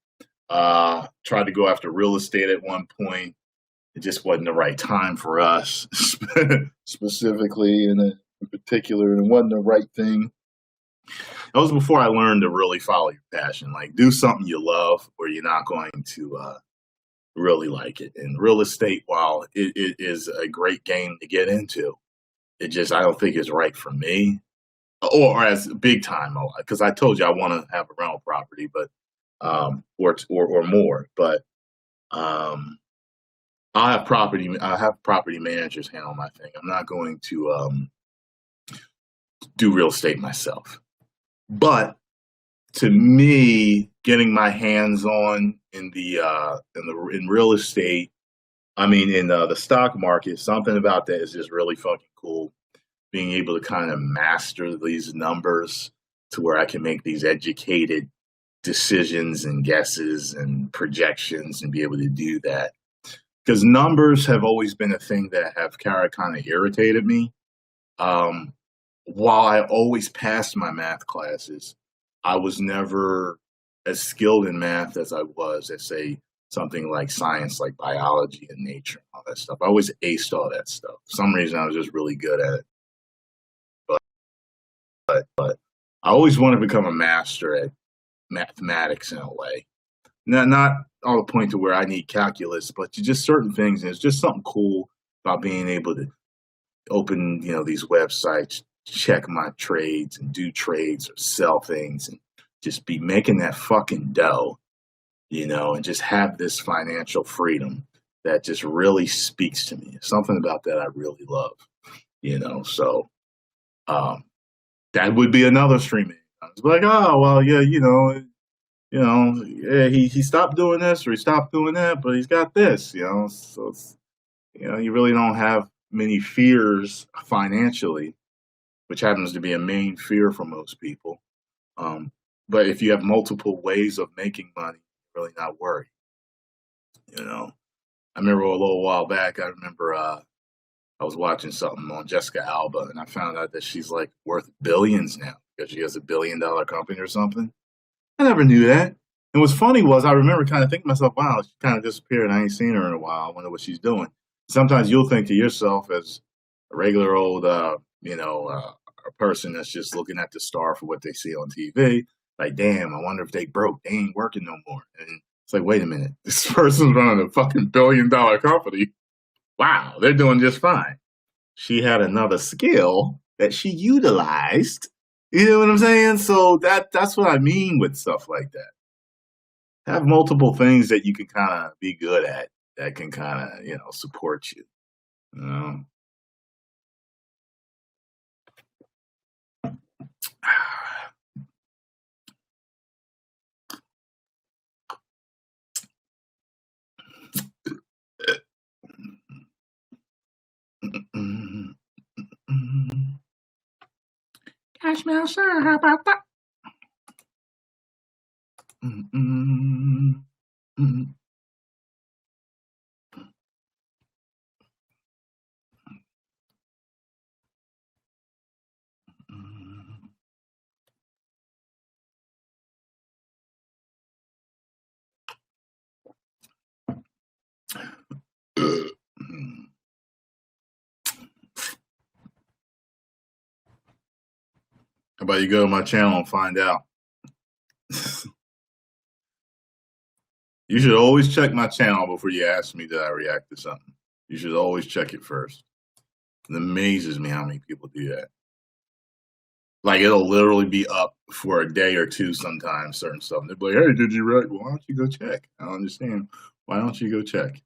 Tried to go after real estate at one point. It just wasn't the right time for us, specifically in particular, and it wasn't the right thing. That was before I learned to really follow your passion. Like, do something you love or you're not going to really like it. And real estate, while it is a great game to get into, I don't think it's right for me. Or as big time, because I told you I want to have a rental property, but or more. But I have property managers handle my thing. I'm not going to do real estate myself. But to me, getting my hands on in real estate, I mean in the stock market, something about that is just really fucking cool. Being able to kind of master these numbers to where I can make these educated decisions and guesses and projections and be able to do that. Because numbers have always been a thing that have kind of irritated me. While I always passed my math classes, I was never as skilled in math as I was at, say, something like science, like biology and nature and all that stuff. I always aced all that stuff. For some reason, I was just really good at it. But I always want to become a master at mathematics in a way. Not all the point to where I need calculus, but just certain things. And it's just something cool about being able to open, these websites, check my trades and do trades or sell things and just be making that fucking dough, and just have this financial freedom that just really speaks to me. Something about that I really love, so that would be another streaming. It's like, oh, well, yeah, yeah, he stopped doing this or he stopped doing that, but he's got this, so it's, you really don't have many fears financially, which happens to be a main fear for most people. But if you have multiple ways of making money, you're really not worried. I remember a little while back, I was watching something on Jessica Alba, and I found out that she's like worth billions now because she has $1 billion company or something. I never knew that. And what's funny was I remember kind of thinking to myself, wow, she kind of disappeared. I ain't seen her in a while. I wonder what she's doing. Sometimes you'll think to yourself as a regular old, a person that's just looking at the star for what they see on TV, like, damn, I wonder if they broke. They ain't working no more. And it's like, wait a minute. This person's running a fucking $1 billion company. Wow, they're doing just fine. She had another skill that she utilized. You know what I'm saying? So that's what I mean with stuff like that. Have multiple things that you can kind of be good at that can kind of, support you. Cashmere, sir, how about that? How about you go to my channel and find out? You should always check my channel before you ask me that I react to something. You should always check it first. It amazes me how many people do that. Like, it'll literally be up for a day or two sometimes, certain stuff. They'll be like, hey, did you react? Well, why don't you go check? I don't understand. Why don't you go check?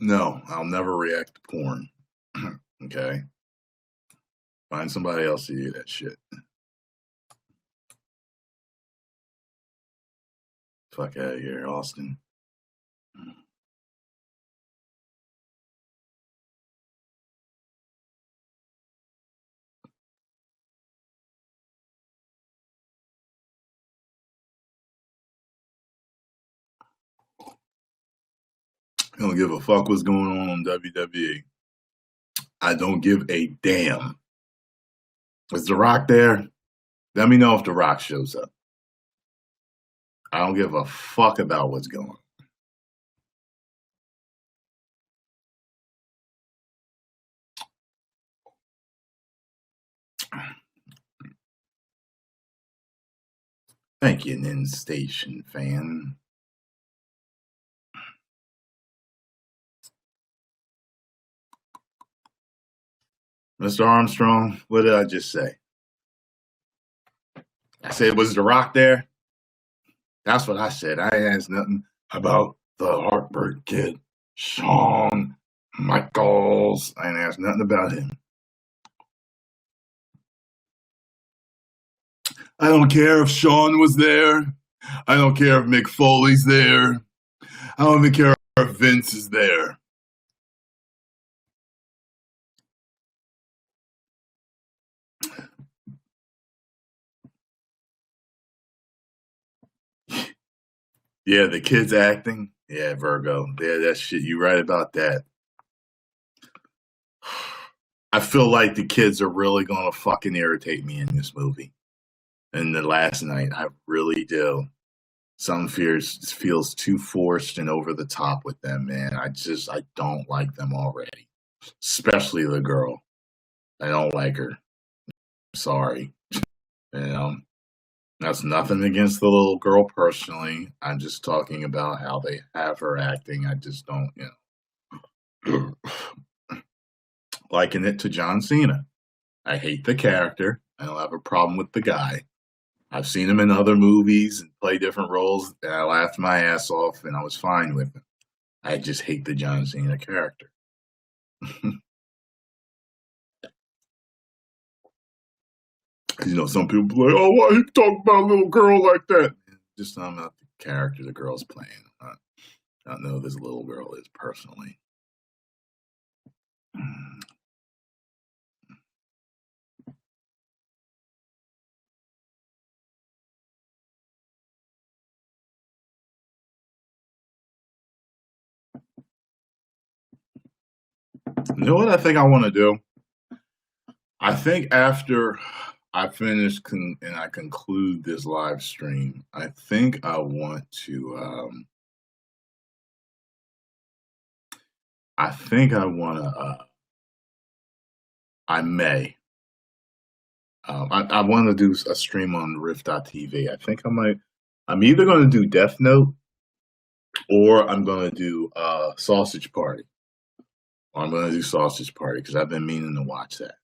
No, I'll never react to porn. Okay? Find somebody else to do that shit. Fuck out of here, Austin. I don't give a fuck what's going on WWE. I don't give a damn. Is The Rock there? Let me know if The Rock shows up. I don't give a fuck about what's going on. Thank you, Nin Station fan. Mr. Armstrong, what did I just say? I said, was The Rock there? That's what I said. I asked nothing about the Heartbreak Kid, Shawn Michaels. I didn't ask nothing about him. I don't care if Shawn was there. I don't care if Mick Foley's there. I don't even care if Vince is there. Yeah, the kids acting. Yeah, Virgo. Yeah, that shit. You right about that. I feel like the kids are really gonna fucking irritate me in this movie. And the last night, I really do. Some feels too forced and over the top with them, man. I don't like them already. Especially the girl. I don't like her. Sorry. That's nothing against the little girl personally. I'm just talking about how they have her acting. I just don't, liken it to John Cena. I hate the character. I don't have a problem with the guy. I've seen him in other movies and play different roles, and I laughed my ass off, and I was fine with him. I just hate the John Cena character. Some people are like, oh, why you talk about a little girl like that? Just talking about the character the girl's playing. I don't know who this little girl is personally. You know what I think I want to do? I think after I finish and I conclude this live stream, I think I want to. I may. I want to do a stream on Rift.tv. I think I might. I'm either going to do Death Note or I'm going to do Sausage Party. Or I'm going to do Sausage Party because I've been meaning to watch that.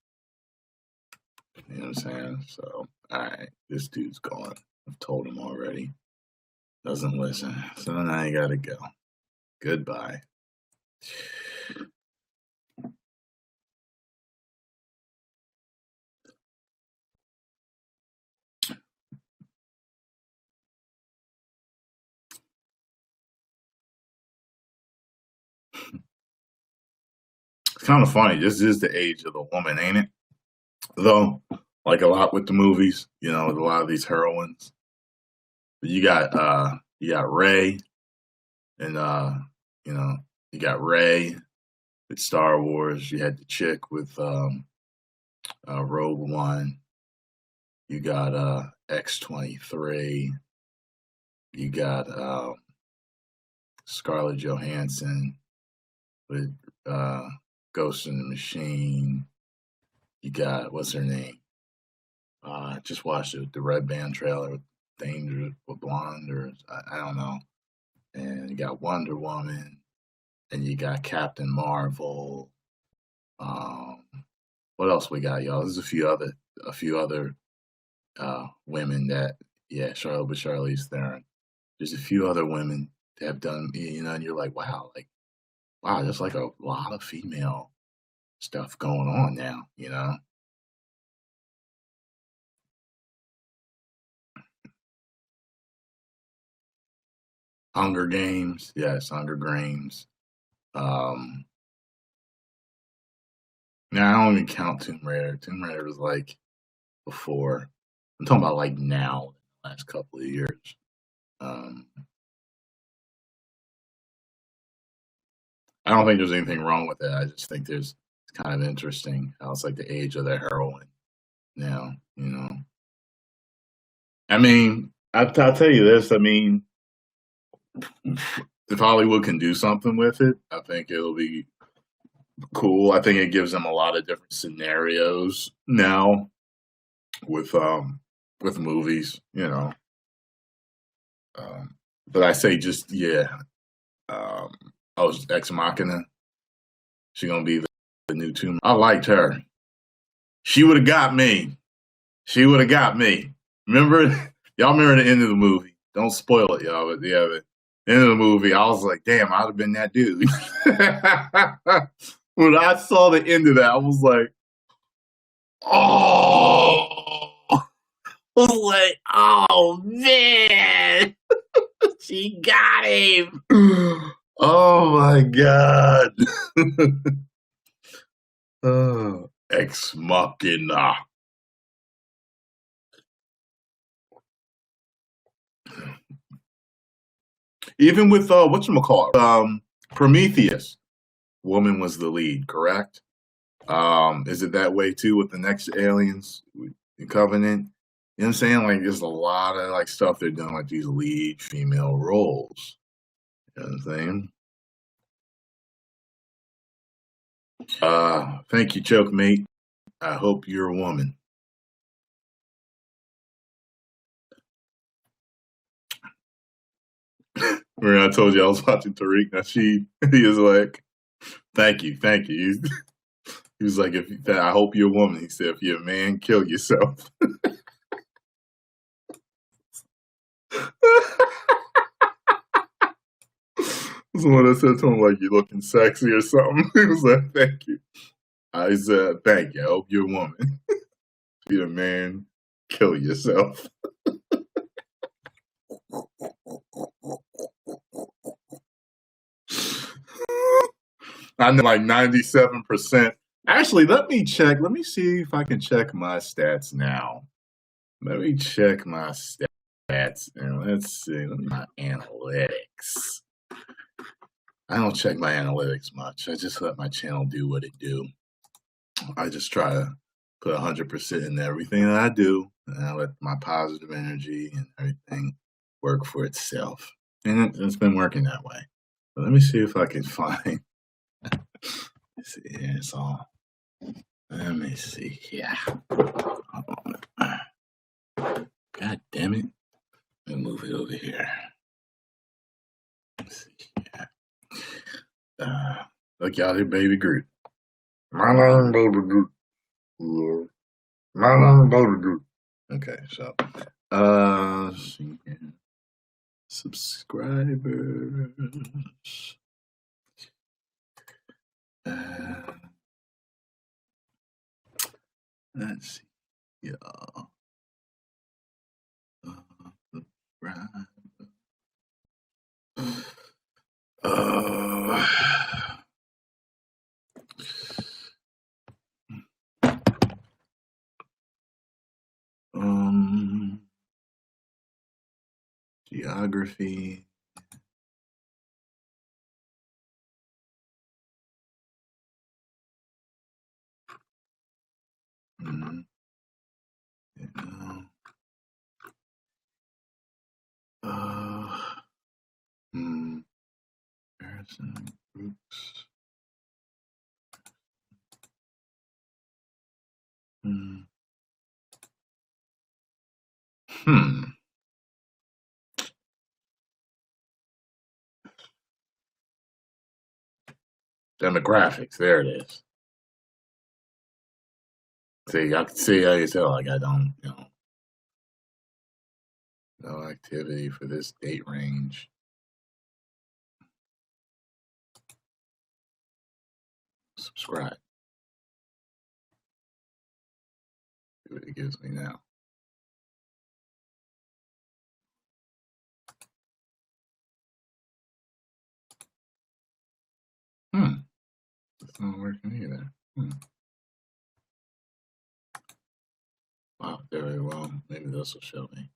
You know what I'm saying? So, all right, this dude's gone. I've told him already. Doesn't listen. So now you got to go. Goodbye. It's kind of funny. This is the age of the woman, ain't it? Though, like a lot with the movies, with a lot of these heroines. You got Rey, and you got Rey with Star Wars. You had the chick with Rogue One. You got X-23. You got Scarlett Johansson with Ghost in the Machine. You got, what's her name? Just watched the Red Band trailer with Danger with Blonde, or I don't know. And you got Wonder Woman, and you got Captain Marvel. What else we got, y'all? There's a few other women that, Charlize Theron. There's a few other women that have done, and you're like, wow, like wow, there's like a lot of female stuff going on now, you know? Hunger Games, yes, Hunger Games. Um, now I don't even count Tomb Raider. Tomb Raider was like before. I'm talking about like now, the last couple of years. Um, I don't think there's anything wrong with it. I just think it's kind of interesting how it's like the age of the heroine now, you know. I mean, I'll tell you this. I mean, if Hollywood can do something with it, I think it'll be cool. I think it gives them a lot of different scenarios now with movies, you know. But I say just yeah. Um, oh, Ex Machina. She gonna be the new Tomb. I liked her. She would have got me. She would have got me. Remember, y'all remember the end of the movie? Don't spoil it, y'all. But yeah, the end of the movie, I was like, damn, I'd have been that dude. When I saw the end of that, I was like, oh, I was like, oh man, she got him. Oh my god. Ex Machina. Even with whatchamacallit, Prometheus, woman was the lead, correct? Is it that way too with the next Aliens Covenant? You know what I'm saying? Like there's a lot of like stuff they're doing, like these lead female roles. You know what I'm saying? Thank you, Choke Mate. I hope you're a woman. Remember I told you I was watching Tariq Nasheed? He was like, thank you, thank you. He was like, I hope you're a woman. He said, if you're a man, kill yourself. Someone that said to him, like, you're looking sexy or something. He was like, thank you. I said, thank you. I hope you're a woman. If you're a man, kill yourself. I know like 97%. Actually, let me check. Let me see if I can check my stats now. Let me check my stats and let's see. Let me my analytics. I don't check my analytics much. I just let my channel do what it do. I just try to put 100% in everything that I do, and I let my positive energy and everything work for itself. And it's been working that way. But let me see if I can find. Let's see, it's all. Let me see. Yeah. God damn it. Let me move it over here. Let's see. Yeah. Look out here, baby Groot. My name, baby Groot. Yeah. My name, baby Groot. Okay, so let's see here. Subscribers. Let's see. Yeah. Geography. Comparison groups. Demographics. There it is. See, I can see how you tell. Like I don't, no activity for this date range. subscribe. See what it gives me now. It's not working either. Wow, very well. Maybe this will show me.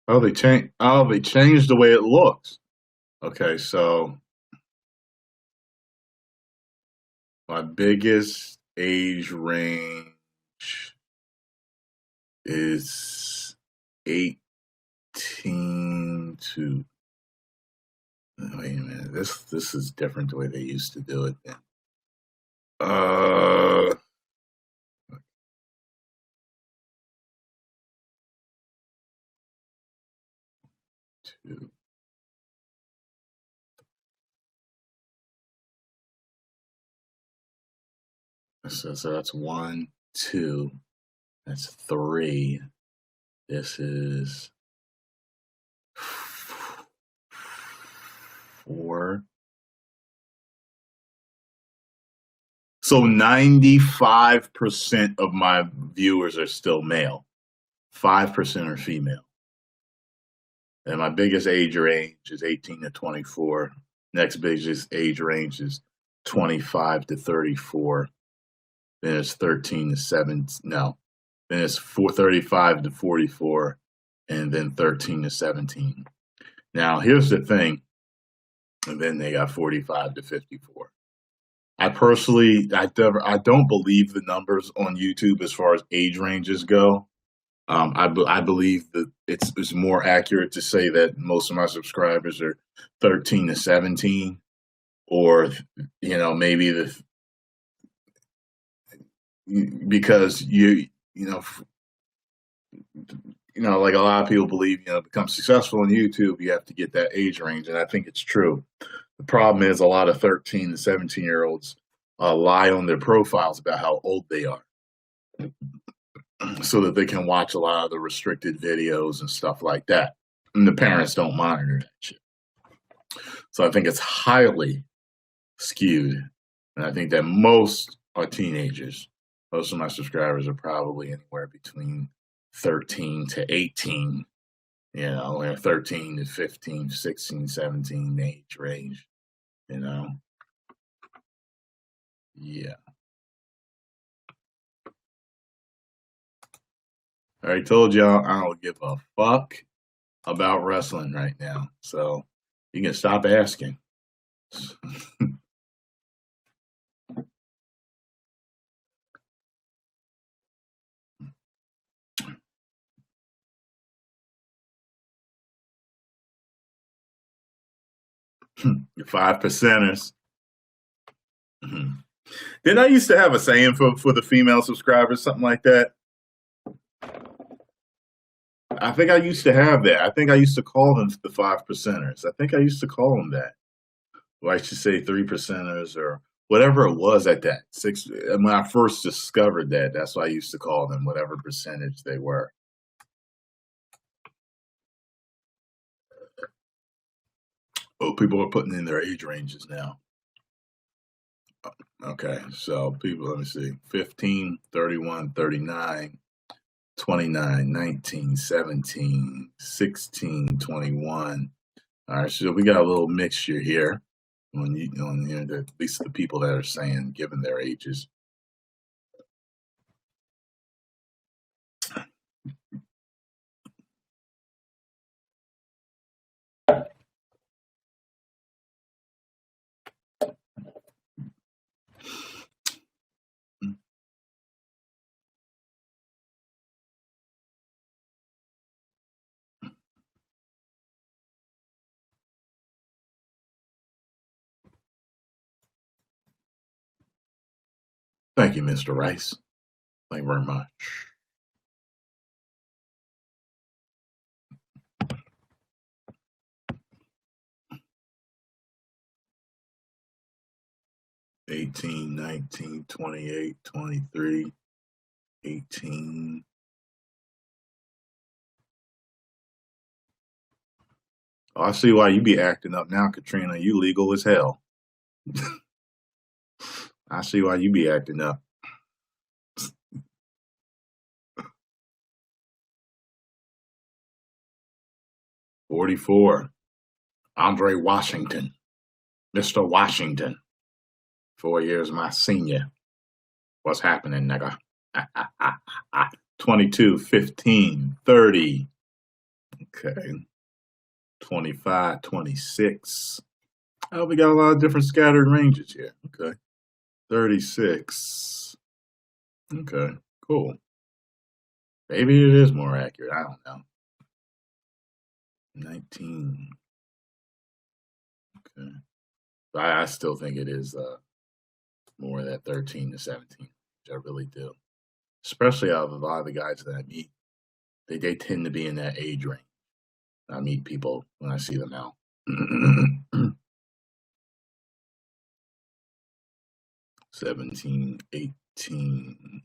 Oh, they changed. Oh, they changed the way it looks. Okay, so my biggest age range is 18 to. Wait a minute. This is different the way they used to do it then. Two. So that's 1, 2. That's 3. This is 4. So 95% of my viewers are still male. 5% are female. And my biggest age range is 18 to 24. Next biggest age range is 25 to 34. Then it's 13 to 7. No. Then it's 35 to 44. And then 13 to 17. Now, here's the thing. And then they got 45 to 54. I personally, I don't believe the numbers on YouTube as far as age ranges go. I believe that it's more accurate to say that most of my subscribers are 13 to 17, or maybe because like a lot of people believe, become successful on YouTube, you have to get that age range, and I think it's true. The problem is a lot of 13 to 17-year-olds lie on their profiles about how old they are, so that they can watch a lot of the restricted videos and stuff like that. And the parents don't monitor that shit. So I think it's highly skewed. And I think that most are teenagers. Most of my subscribers are probably anywhere between 13 to 18, or 13 to 15, 16, 17 age range, Yeah. I already told y'all I don't give a fuck about wrestling right now. So you can stop asking. 5%ers. Didn't I used to have a saying for the female subscribers, something like that? I think I used to have that. I think I used to call them the 5%ers. I think I used to call them that. Or I should say 3%ers or whatever it was at that. When I first discovered that, that's what I used to call them, whatever percentage they were. Oh, people are putting in their age ranges now. Okay, so people, let me see, 15, 31, 39, 29, 19, 17, 16, 21. All right, so we got a little mixture here on at least the people that are saying, given their ages. Thank you, Mr. Rice. Thank you very much. $18, 19, 28, 23, 18, Oh, I see why you be acting up now, Katrina. You legal as hell. I see why you be acting up. $44. Andre Washington. Mr. Washington. 4 years my senior. What's happening, nigga? 22, 15, 30. Okay. 25, 26. Oh, we got a lot of different scattered ranges here. Okay. 36. Okay, cool. Maybe it is more accurate. I don't know. 19. Okay. But I still think it is more of that 13 to 17. I really do. Especially out of a lot of the guys that I meet. They tend to be in that age range. I meet people when I see them out. 17, 18.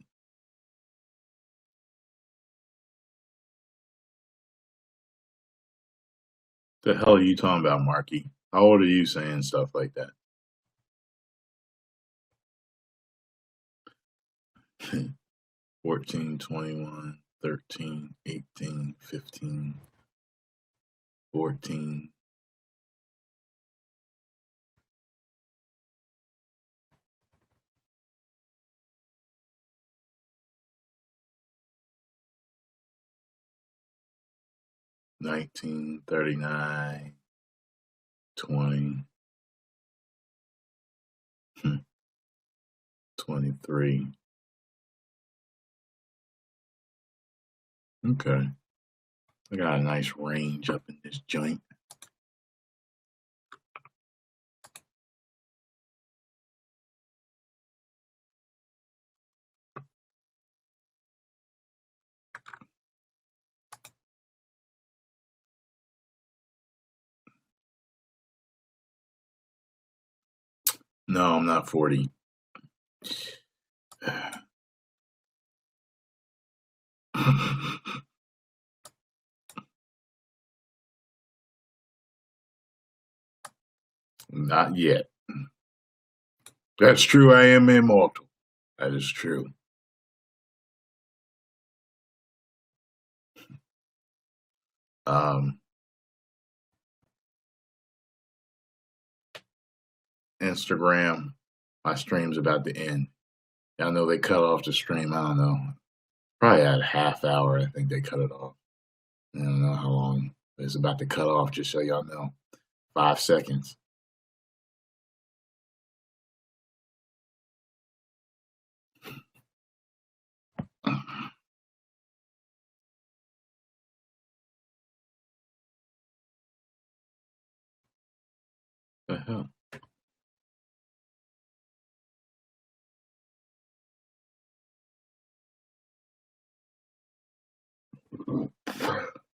The hell are you talking about, Marky? How old are you saying stuff like that? 14, 21, 13, 18, 15, 14. $19, $39, $20, $23. Okay. I got a nice range up in this joint. No, I'm not 40. Not yet. That's true. I am immortal. That is true. Instagram, my stream's about to end. I know they cut off the stream. I don't know. Probably at a half hour, I think they cut it off. I don't know how long. It's about to cut off, just so y'all know. 5 seconds. The hell?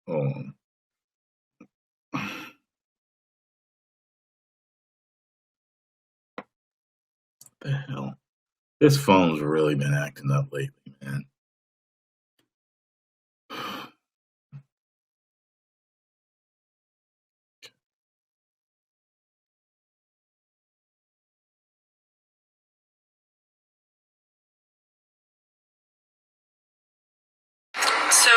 Oh. The hell? This phone's really been acting up lately, man. So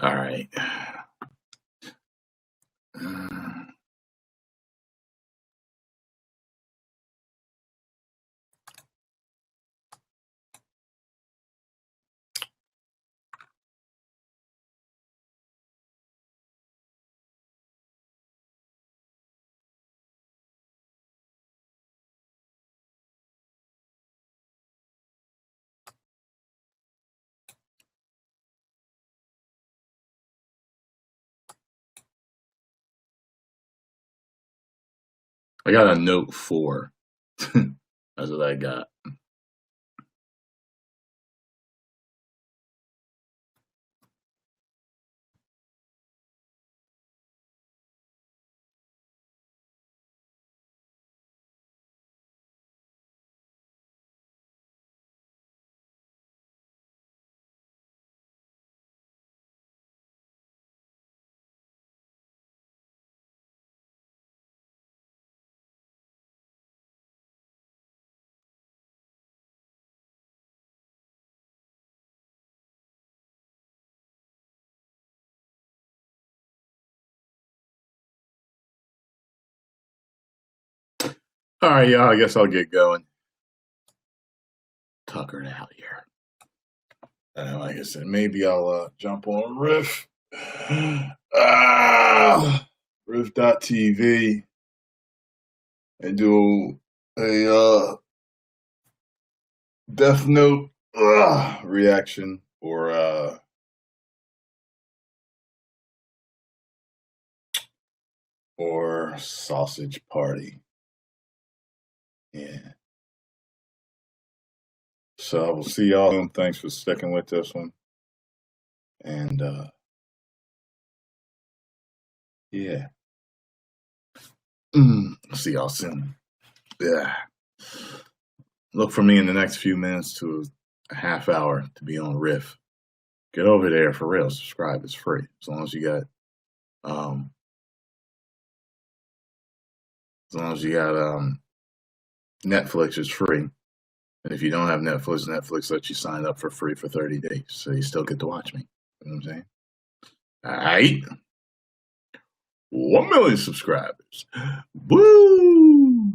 All right. I got a Note 4. That's what I got. All right, y'all. I guess I'll get going. Tuckered out here. Like I said, maybe I'll jump on Riff. Riff.tv and do a Death Note reaction or Sausage Party. Yeah. So I will see y'all soon. Thanks for sticking with this one. And yeah. See y'all soon. Yeah. Look for me in the next few minutes to a half hour to be on Riff. Get over there for real. Subscribe. It's free. As long as you got Netflix is free. And if you don't have Netflix, Netflix lets you sign up for free for 30 days. So you still get to watch me. You know what I'm saying? All right. 1 million subscribers. Woo!